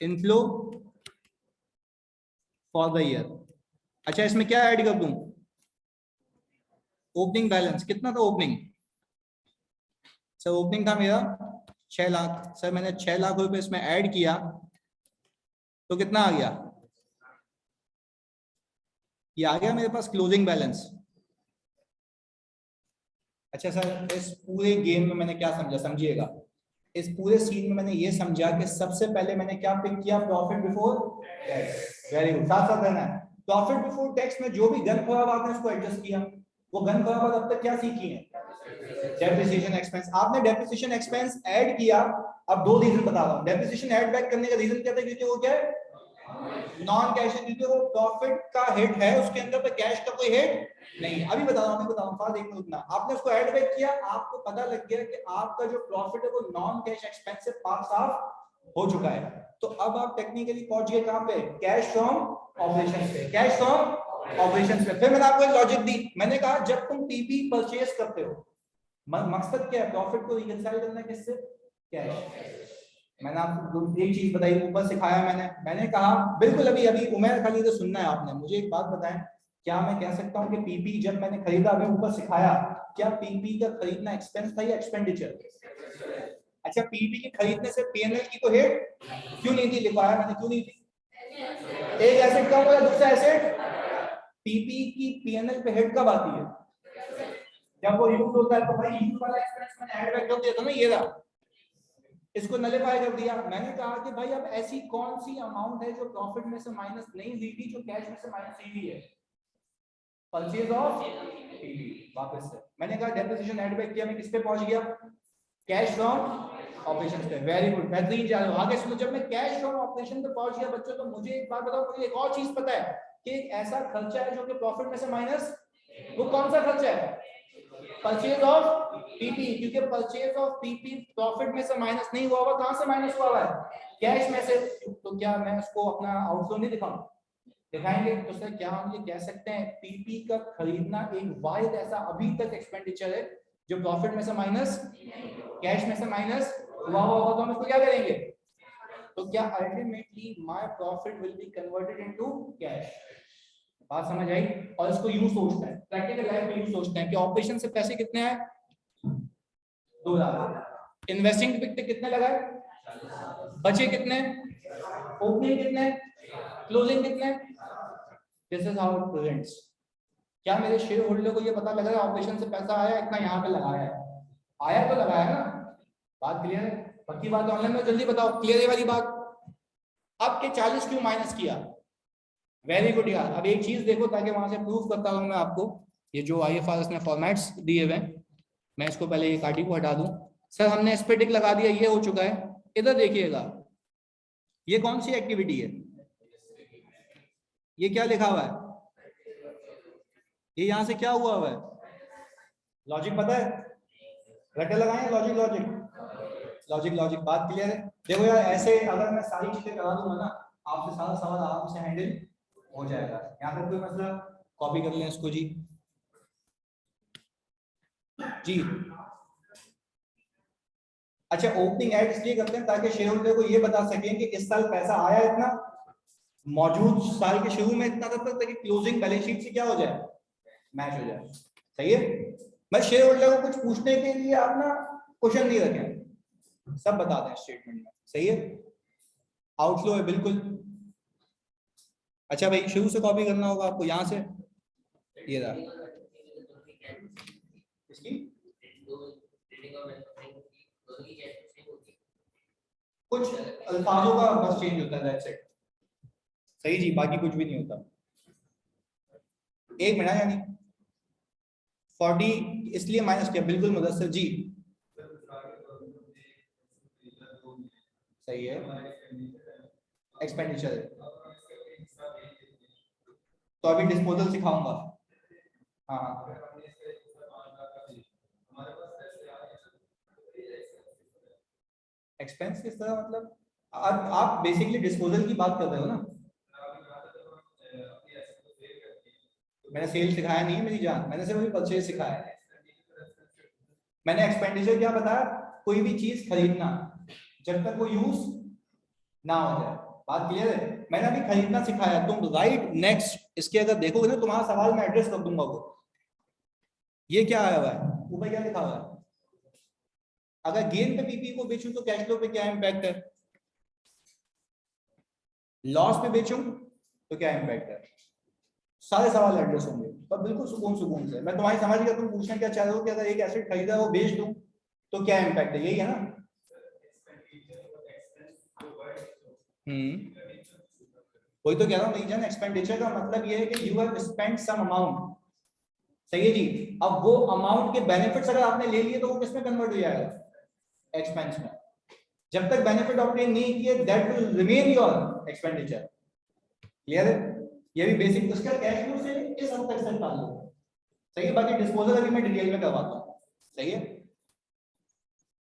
inflow for the year. अच्छा इसमें क्या ऐड कर दूं, ओपनिंग बैलेंस कितना था ओपनिंग, सर ओपनिंग था मेरा 6 लाख, सर मैंने 6 लाख रुपए इसमें ऐड किया तो कितना आ गया, ये आ गया मेरे पास क्लोजिंग बैलेंस। अच्छा सर इस पूरे गेम में मैंने क्या समझा, समझिएगा, इस पूरे सीन में मैंने ये समझा कि सबसे पहले मैंने क्या पिक किया, profit before tax. Very good, साथ साथ रहना है, प्रॉफिट बिफोर टैक्स में जो भी गन खराब आपने उसको एडजस्ट किया, वो गन खराब अब तक क्या सीखी है, डेप्रिसिएशन एक्सपेंस। आपने डेप्रिसिएशन एक्सपेंस ऐड किया, अब 2 रीजन बता रहा हूं, डेप्रिसिएशन ऐड बैक करने का रीजन क्या था, क्योंकि वो क्या है नॉन कैश है, क्योंकि वो प्रॉफिट का हिट है उसके अंदर, पे कैश का कोई हिट नहीं है। अभी बता रहा हूं, फार देखना उतना, आपने उसको ऐड बैक किया, आपको पता लग गया कि आपका जो प्रॉफिट है वो नॉन कैश एक्सपेंस से पास ऑफ हो चुका है। तो अब आप टेक्निकली पहुंच गए कहां पे, कैश फ्रॉम ऑपरेशंस पे, कैश फ्रॉम ऑपरेशंस पे। फिर मैंने आपको एक लॉजिक दी, मैंने कहा जब तुम पीपी परचेज करते हो, मकसद क्या है, प्रॉफिट को रिकंसाइल करना किससे, कैश। मैंने आपको एक चीज बताई, ऊपर सिखाया मैंने कहा बिल्कुल, अभी अभी उमेर खाली तो सुनना है आपने, मुझे एक बात बताएं, क्या मैं कह सकता हूं कि पीपी जब मैंने खरीदा, अभी ऊपर सिखाया, क्या पीपी का खरीदना एक्सपेंस था या एक्सपेंडिचर। अच्छा पीपी के खरीदने से पीएनएल की तो हिट क्यों नहीं थी, लिखवाया मैंने, क्यों नहीं थी, एक एसेट कम हो या दूसरा एसेट, पीपी की पीएनएल पे हिट कब आती है, जब वो यूज होता है, तो भाई यूज वाला एक्सपेंस मैंने ऐड बैक कर दिया था ना, ये रहा, इसको नलिफाई कर दिया। मैंने कहा कि भाई अब ऐसी कौन सी अमाउंट है जो प्रॉफिट में से माइनस नहीं हुई थी, जो कैश में से माइनस हुई हुई है, परचेज ऑफ पीपी। वापस से मैंने कहा डेप्रिसिएशन ऐड बैक किया, मैं किस पे पहुंच गया, कैश फ्रॉम ऑपरेशंस पे। वेरी गुड, बेहतरीन जा रहे हो आगे सुनो। जब मैं कैश फ्रॉम ऑपरेशन पे पहुंच गया बच्चों, तो मुझे एक बात बताओ, मुझे एक और चीज पता है कि एक ऐसा खर्चा है जो कि प्रॉफिट में से माइनस, वो कौन सा खर्चा है, परचेज ऑफ पीपी, क्योंकि परचेज ऑफ पीपी प्रॉफिट में से माइनस नहीं हुआ हुआ, कहां से माइनस हुआ हुआ है, कैश में से। तो क्या मैं उसको अपना आउटफ्लो नहीं दिखाऊं, दिखाएंगे। तो सर क्या हम ये कह सकते हैं पीपी का खरीदना एक वाहिद ऐसा अभी तक एक्सपेंडिचर है जो प्रॉफिट में से माइनस, कैश में से माइनस हुआ होगा, तो हम इसको क्या करेंगे, तो क्या ultimately my profit will be converted into cash. बात समझ आई? और इसको यूं सोचते हैं, प्रैक्टिकल लाइफ में यूं सोचते हैं कि ऑपरेशन से पैसे कितने आए, 2,00,000, इन्वेस्टिंग पे कितने लगाए, बचे कितने, ओपनिंग कितने, क्लोजिंग कितने, this is how it presents. क्या मेरे शेयर होल्डर को ये पता लग रहा है ऑपरेशन से पैसा आया इतना यहाँ पे लगाया है, आया तो लगाया ना, बात क्लियर है? बाकी बात ऑनलाइन में जल्दी बताओ, क्लियर है वाली बात? अब के 40 क्यों माइनस किया, वेरी गुड यार। अब एक चीज देखो ताकि वहां से प्रूफ करता हूं मैं आपको, ये जो IFRS ने फॉर्मेट्स दिए हुए, मैं इसको पहले ये काटी को हटा दूं। सर हमने इस पे टिक लगा दिया, ये हो चुका है। इधर देखिएगा, ये कौन सी एक्टिविटी है, ये क्या लिखा हुआ है, ये यहां से क्या हुआ है, लॉजिक पता है, रटे लगाए लॉजिक लॉजिक लॉजिक लॉजिक, बात क्लियर है? देखो यार ऐसे अगर मैं सारी चीजें करा दूंगा ना, आपसे सारा सवाल आराम से हैंडल हो जाएगा, यहाँ तक कोई मसला? कॉपी कर लें इसको जी। जी अच्छा, ओपनिंग ऐड इसलिए करते हैं ताकि शेयर होल्डर को ये बता सकें कि इस साल पैसा आया इतना, मौजूद साल के शुरू में इतना था, ताकि क्लोजिंग बैलेंस शीट से क्या हो जाए, मैच हो जाए। सही है? मैं शेयर होल्डर को कुछ पूछने के लिए आप ना क्वेश्चन नहीं रखें, सब बताते हैं स्टेटमेंट में। सही है? आउटफ्लो है बिल्कुल। अच्छा भाई शुरू से कॉपी करना होगा आपको, यहां से ये रहा इसकी कुछ अल्फाजों का बस चेंज होता है, दैट्स इट। सही जी, बाकी कुछ भी नहीं होता। एक मिनट, यानी 40 इसलिए माइनस किया, बिल्कुल मुदस्सिर जी सही है, एक्सपेंडिचर। तो अभी डिस्पोजल सिखाऊंगा। हाँ एक्सपेंस किस तरह मतलब, आप बेसिकली डिस्पोजल की बात कर रहे हो ना? मैंने सेल सिखाया नहीं है मेरी जान, मैंने सिर्फ अभी परचेज सिखाया है। मैंने एक्सपेंडिचर क्या बताया, कोई भी चीज खरीदना जब तक वो यूज ना हो जाए, बात क्लियर है? मैंने अभी खरीदना सिखाया, तुम राइट नेक्स्ट इसके अगर देखोगे ना, तुम्हारा सवाल मैं एड्रेस कर दूंगा वो। ये क्या आया हुआ है ऊपर, क्या लिखा हुआ है, अगर गेन पे पीपी को बेचूं तो कैश फ्लो पे क्या इंपैक्ट है, लॉस पे बेचूं तो क्या इंपैक्ट है, सारे सवाल एड्रेस होंगे। पर बिल्कुल सुकून सुकून से, मैं तुम्हारी समझ गया तुम पूछना क्या चाह रहे हो कि अगर एक एसेट खरीदा है वो बेच दूं तो क्या इंपैक्ट है, यही है ना? वही तो कह रहा हूँ रीजन, एक्सपेंडिचर का मतलब ये है कि you have spent some amount. सही है जी। अब वो अमाउंट के बेनिफिट्स अगर आपने ले लिए तो वो किस में कन्वर्ट हो जाएगा, एक्सपेंस में। जब तक बेनिफिट ऑब्टेन नहीं किए that will remain your expenditure. Clear है? ये भी बेसिक उसका कैश फ्लो से इस हद तक से ताल्लुक है। सही है? बाकी डिस्पोजल अभी मैं डिटेल में करवाता हूँ। सही है?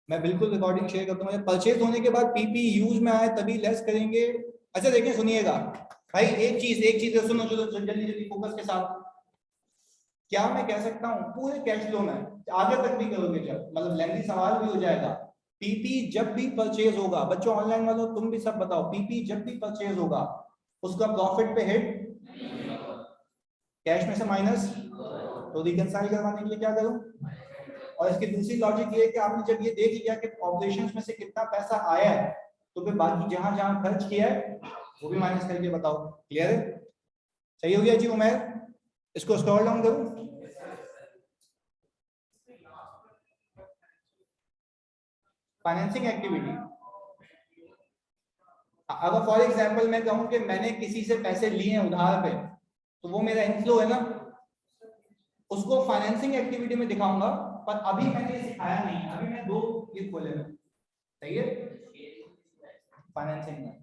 मैं बिल्कुल रिकॉर्डिंग शेयर करता हूँ। परचेज होने के बाद पीपी यूज में आए तभी लेस करेंगे। अच्छा देखिए सुनिएगा भाई, एक चीज सुनो, जल्दी जल्दी फोकस के साथ। क्या मैं कह सकता हूँ पूरे कैश फ्लो में आगे तक भी करोगे जब, मतलब लेंथी सवाल भी हो जाएगा, पीपी जब भी परचेज होगा, बच्चों ऑनलाइन वालों तुम भी सब बताओ, पीपी जब भी परचेज होगा उसका प्रॉफिट पे हिट, कैश में से माइनस, तो रिकंसाइल करवाने के लिए क्या करूं? और इसकी दूसरी लॉजिक ये है कि आपने जब ये देख लिया कि ऑपरेशंस में से कितना पैसा आया है, तो फिर बाकी जहां जहां खर्च किया है वो भी माइनस करके बताओ। क्लियर है? सही हो गया जी उमेर? इसको स्क्रॉल डाउन करूं? फाइनेंसिंग एक्टिविटी, अगर फॉर एग्जांपल मैं कहूं कि मैंने किसी से पैसे लिए हैं उधार पे, तो वो मेरा इनफ्लो है ना, उसको फाइनेंसिंग एक्टिविटी में दिखाऊंगा। पर अभी मैंने सिखाया नहीं, अभी मैं दो ये खोले हैं। सही है? फाइनेंसिंग में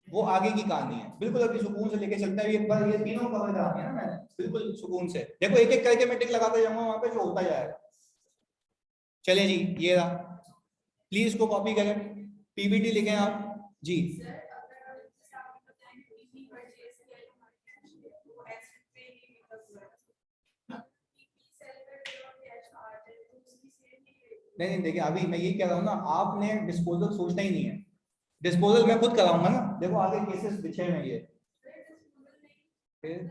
वो आगे की कहानी है, बिल्कुल अभी सुकून से लेके चलता है। ये तीनों कवर करा दिया ना मैंने, बिल्कुल सुकून से। देखो एक एक करके मैं टिक लगाता जाऊंगा वहां पे, जो होता जाएगा। चलिए जी, ये रहा, प्लीज इसको कॉपी करें, पीबीटी लिखें आप जी। नहीं देखिए, अभी मैं यही कह रहा हूँ ना, आपने डिस्पोजल सोचना ही नहीं है। डिस्पोजल मैं खुद कराऊंगा ना, देखो आगे केसेस बिछे हुए हैं ये। फिर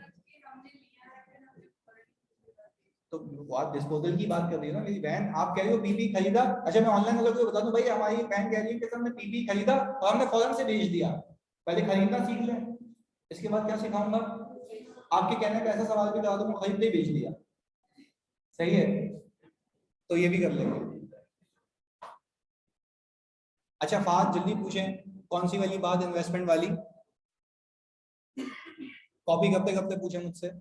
तो वो आप डिस्पोजल की बात कर रही हो ना मेरी बहन, आप कह रही हो पीपी खरीदा, अच्छा मैं ऑनलाइन वालों को बता दूं भाई, हमारी बहन कह रही है कि हमने पीपी खरीदा और हमने फौरन से भेज दिया, पहले खरीदना सीख लें, इसके बाद क्या सिखाऊंगा, आपके कहने पे ऐसा सवाल भी करा दो मैं खरीदते ही भेज दिया, सही है, तो ये भी कर लेंगे। अच्छा फास्ट जल्दी पूछें, कौन सी वाली बात, इन्वेस्टमेंट वाली, कॉपी कब तक पूछे मुझसे।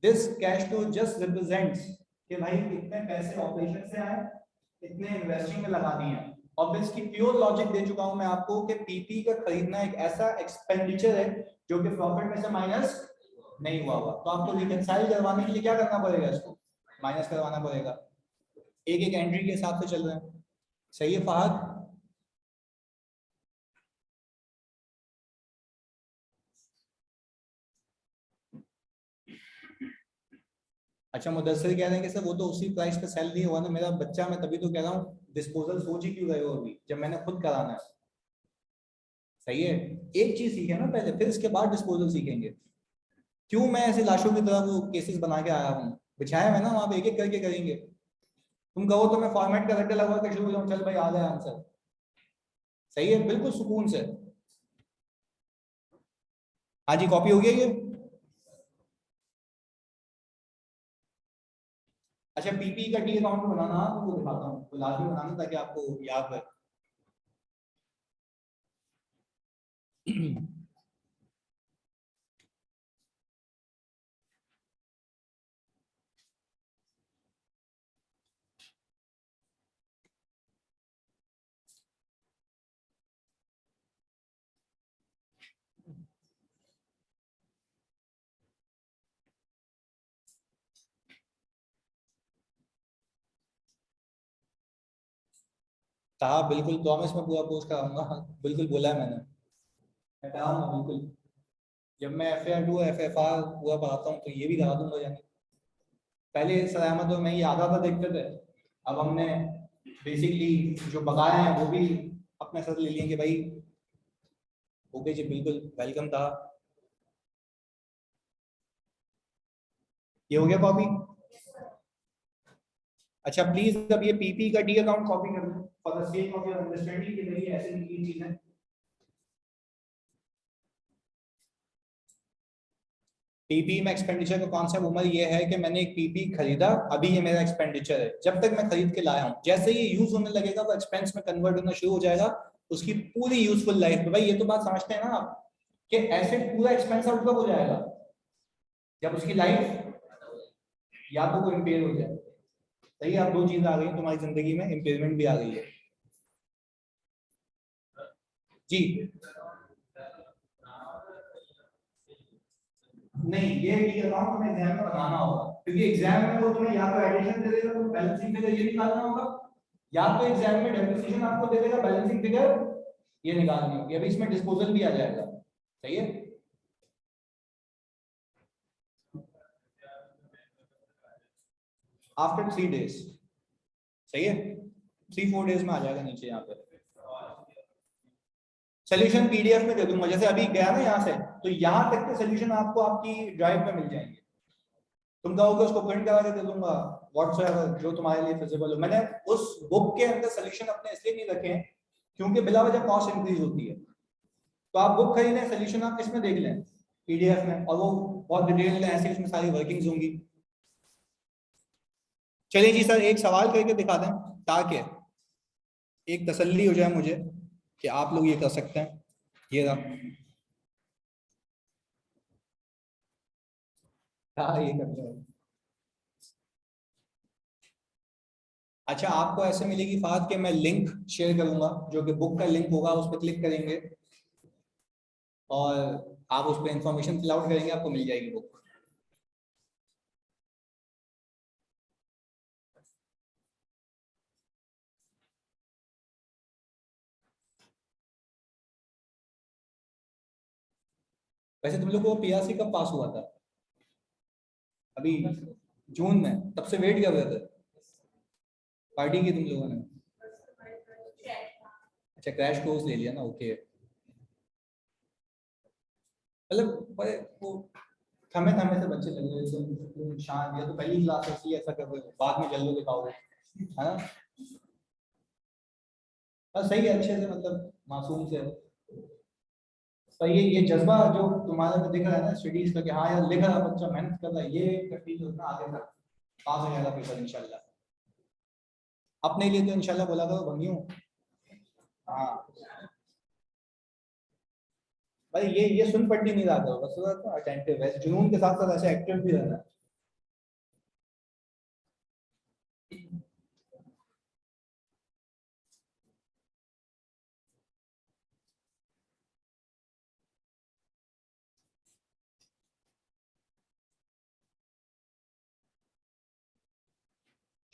This cash flow just represents कि भाई कितने पैसे ऑपरेशन से आए, कितने इन्वेस्टिंग में लगा दिए हैं। और इसकी प्योर लॉजिक दे चुका हूं मैं आपको कि पीपी का खरीदना एक ऐसा एक्सपेंडिचर है जो कि प्रॉफिट में से माइनस नहीं हुआ हुआ, तो आपको रिकंसाइल करवाने के लिए क्या करना पड़ेगा, इसको माइनस करवाना पड़ेगा, एक एक एंट्री के हिसाब से चल रहे हैं, सही है फहद। अच्छा मुदस्सिर कह रहे हैं कि सर वो तो उसी प्राइस पे सेल नहीं हुआ ना मेरा बच्चा, मैं तभी तो कह रहा हूँ डिस्पोजल सोच ही क्यों रहे हो अभी जब मैंने खुद कराना है, सही है, एक चीज सीखे ना पहले फिर इसके बाद डिस्पोजल सीखेंगे। क्यों मैं ऐसे लाशों की तरह वो केसेस बना के आया हूँ, बिछाया है ना वहां पे, एक एक करके करेंगे, तुम कहो तो मैं फॉर्मेट का रट्टे लगवा के शुरू हो जाऊँ, चल भाई आ जाए आंसर, सही है, बिल्कुल सुकून से। हाँ जी कॉपी हो गया ये। अच्छा पीपी का टी अकाउंट बनाना तो वो दिखाता हूँ, तो लाजमी बनाना ताकि आपको याद रहे। कहा बिल्कुल प्रॉमिस में पूरा पोस्ट कराऊंगा, बिल्कुल बोला है मैंने, मैं कराऊंगा बिल्कुल, जब मैं FAR2 FFR पूरा पढ़ाता हूँ तो ये भी करा दूंगा जाने, पहले सलामत और मैं ये आधा था देखते थे, अब हमने बेसिकली जो बकाया हैं वो भी अपने साथ ले लिए कि भाई ओके जी बिल्कुल वेलकम था। ये हो गया कॉपी। अच्छा प्लीज अब ये पीपी का डी अकाउंट कॉपी कर लो for the sake of your understanding कि भाई ऐसे नहीं चीजें। पीपी में एक्सपेंडिचर का कॉन्सेप्ट उमर ये है कि मैंने एक पीपी खरीदा, अभी ये मेरा एक्सपेंडिचर है, जब तक मैं खरीद के लाया हूँ जैसे ये यूज होने लगेगा वो एक्सपेंस में कन्वर्ट होना शुरू हो जाएगा, उसकी पूरी यूजफुल लाइफ में, भाई ये तो बात समझते हैं ना आप कि एसेट पूरा एक्सपेंस आउट कब हो जाएगा, जब उसकी लाइफ या तो वो इम्पेयर हो जाए, सही है, आप दो चीज आ गई तुम्हारी जिंदगी में, इम्पेयरमेंट भी आ गई है जी। नहीं ये डी अकाउंट तुम्हें एग्जाम में बनाना होगा, क्योंकि एग्जाम में वो तुम्हें या तो एडिशन दे देगा तो बैलेंसिंग फिगर ये निकालना होगा, या तो एग्जाम में डेप्रिसिएशन आपको दे देगा बैलेंसिंग फिगर ये निकालनी होगी, अभी इसमें डिस्पोजल भी आ जाएगा, सही है। आफ्टर 3 days, सही है, 3-4 days में आ जाएगा नीचे यहाँ पे, सोल्यूशन पीडीएफ में दे दूंगा, जैसे अभी गया ना यहाँ से, तो यहाँ तक के सोल्यूशन आपको आपकी ड्राइव में मिल जाएंगे, तुम कहोगे उसको प्रिंट करा के दे दूंगा, व्हाट्सएवर जो तुम्हारे लिए फिजिबल हो, मैंने उस बुक के अंदर सोल्यूशन अपने इसलिए नहीं रखे हैं क्योंकि बिला वजह कॉस्ट इंक्रीज होती है, तो आप बुक खरीदें सोल्यूशन आप किसमें देख लें, पीडीएफ में, और वो बहुत डिटेल में ऐसे उसमें सारी वर्किंग्स होंगी। चलिए जी सर एक सवाल करके दिखा दें ताकि एक तसल्ली हो जाए मुझे कि आप लोग ये कर सकते हैं, ये रहा, हाँ ये करते हैं। अच्छा आपको ऐसे मिलेगी फात कि मैं लिंक शेयर करूंगा जो कि बुक का लिंक होगा, उस पर क्लिक करेंगे और आप उस पर इंफॉर्मेशन फिल आउट करेंगे, आपको मिल जाएगी बुक। वैसे तुम लोग को पीआरसी कब पास हुआ था, अभी जून में, तब से वेट कर रहे थे, पार्टी की तुम लोगों ने? अच्छा क्रैश कोर्स ले लिया ना, ओके। मतलब वो थमे थमे से बच्चे लग रहे थे, शांत, या तो पहली क्लास ऐसी ऐसा कर रहे हो, बाद में जल्दी दिखाओगे, है ना? बस सही है, अच्छे से, मतलब मासूम से। पर ये जज्बा जो तुम्हारे में दिख रहा है ना स्टडीज का, कि हाँ यार लिख रहा है बच्चा, मेहनत कर रहा है, ये कंटिन्यू होना, आगे तक पास हो जाएगा पेपर इंशाल्लाह। अपने लिए तो इंशाल्लाह बोला करो भंगियों। हाँ भाई, ये सुन पढ़नी नहीं रहा करो बस, थोड़ा अटेंटिव है, जुनून के साथ साथ ऐसे एक्टिव भी रहना है।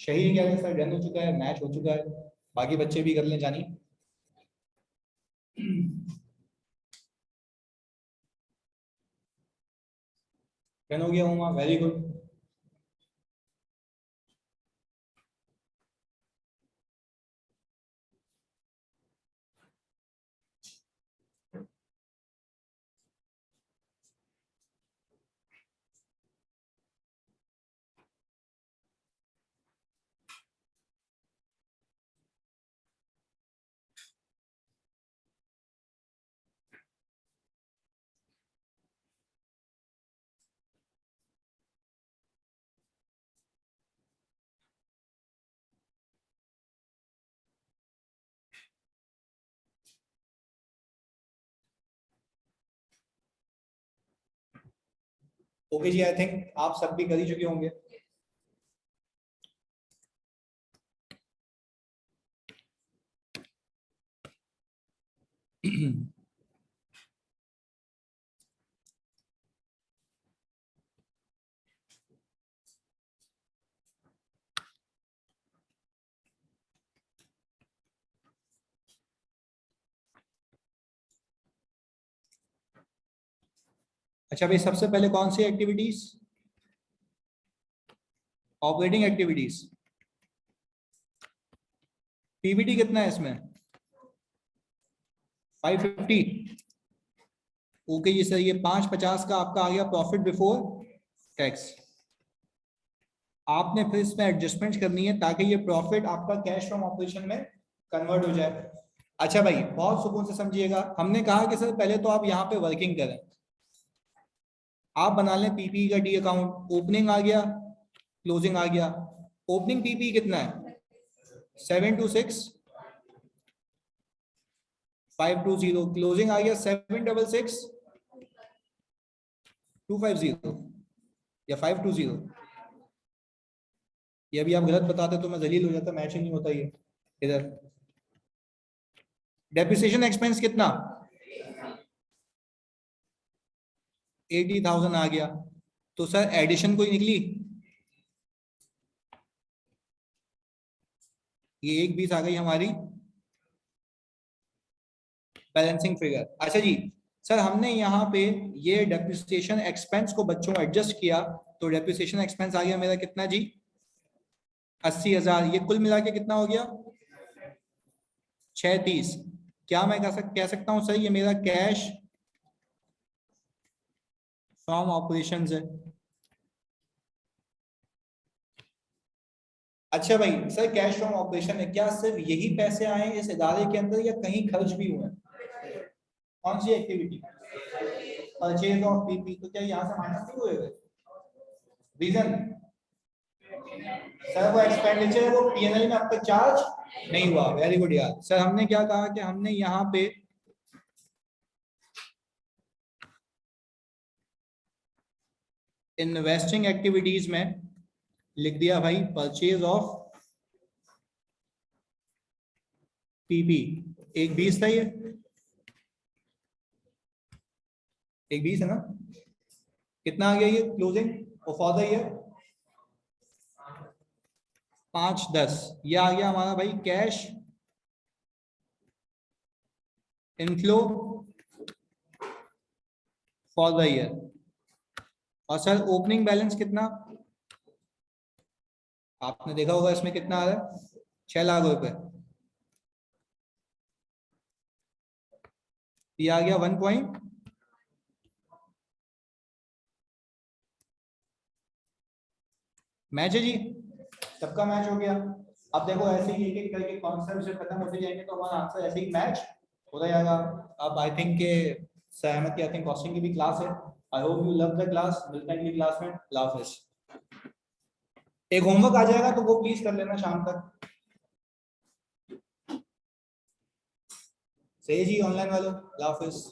शहीद क्या है सर, डन हो चुका है, मैच हो चुका है, बाकी बच्चे भी कर लें जानी। डन हो गया हूँ, वेरी गुड। ओके जी, आई थिंक आप सब भी कर ही चुके होंगे। अच्छा भाई, सबसे पहले कौन सी एक्टिविटीज? Operating activities. पीबीटी कितना है इसमें? 550। ओके जी सर, ये 550 का आपका आ गया प्रॉफिट बिफोर टैक्स। आपने फिर इसमें एडजस्टमेंट करनी है ताकि ये प्रॉफिट आपका कैश फ्रॉम ऑपरेशन में कन्वर्ट हो जाए। अच्छा भाई, बहुत सुकून से समझिएगा, हमने कहा कि सर पहले तो आप यहाँ पे वर्किंग करें, आप बना लें पीपी का डी अकाउंट, ओपनिंग आ गया, क्लोजिंग आ गया। ओपनिंग पीपी कितना है? 726 520, क्लोजिंग आ गया 766 250 या 520। ये अभी आप गलत बताते तो मैं जलील हो जाता, मैच ही नहीं होता ये इधर। डेप्रिसिएशन एक्सपेंस कितना? 80,000 आ गया। तो सर एडिशन कोई निकली? ये एक 20 आ गई हमारी बैलेंसिंग फिगर। अच्छा जी सर, हमने यहाँ पे ये डेप्रिसिएशन एक्सपेंस को बच्चों एडजस्ट किया, तो डेप्रिसिएशन एक्सपेंस आ गया मेरा कितना जी? 80,000। ये कुल मिला के कितना हो गया? 630। क्या मैं कह सकता हूँ सर ये मेरा कैश फ्रॉम ऑपरेशंस है। अच्छा भाई सर, कैश फ्रॉम ऑपरेशन है, क्या सिर्फ यही पैसे आए इस इदारे के अंदर या कहीं खर्च भी हुए? कौन सी एक्टिविटी? परचेज ऑफ पीपी, तो क्या यहाँ से माइनस नहीं हुए? रीजन सर वो एक्सपेंडिचर है, वो पीएनएल में अब तक चार्ज नहीं हुआ। वेरी गुड यार सर, हमने क्या कहा कि हमने यहाँ पे इन्वेस्टिंग एक्टिविटीज में लिख दिया भाई परचेज ऑफ पीपी। एक 20 था ये, एक 20 है ना? कितना आ गया ये क्लोजिंग फॉर द ईयर? 510। ये आ गया हमारा भाई cash inflow for the year. और सर ओपनिंग बैलेंस कितना? आपने देखा होगा इसमें कितना आ रहा है, 6 लाख रुपए। ये आ गया 1 पॉइंट, मैच है जी, सबका मैच हो गया। अब देखो ऐसे ही एक एक करके कॉन्सेप्ट से खत्म होते जाएंगे तो हमारा आंसर ऐसे ही मैच होता जाएगा। अब आई थिंक के सहमत की आई थिंक कॉस्टिंग की भी क्लास है। I hope you love the class. मिलते हैं अगली क्लास में। अल्लाह हाफिज। एक होमवर्क आ जाएगा तो वो प्लीज कर लेना शाम तक। सही जी ऑनलाइन वालों, अल्लाह हाफिज।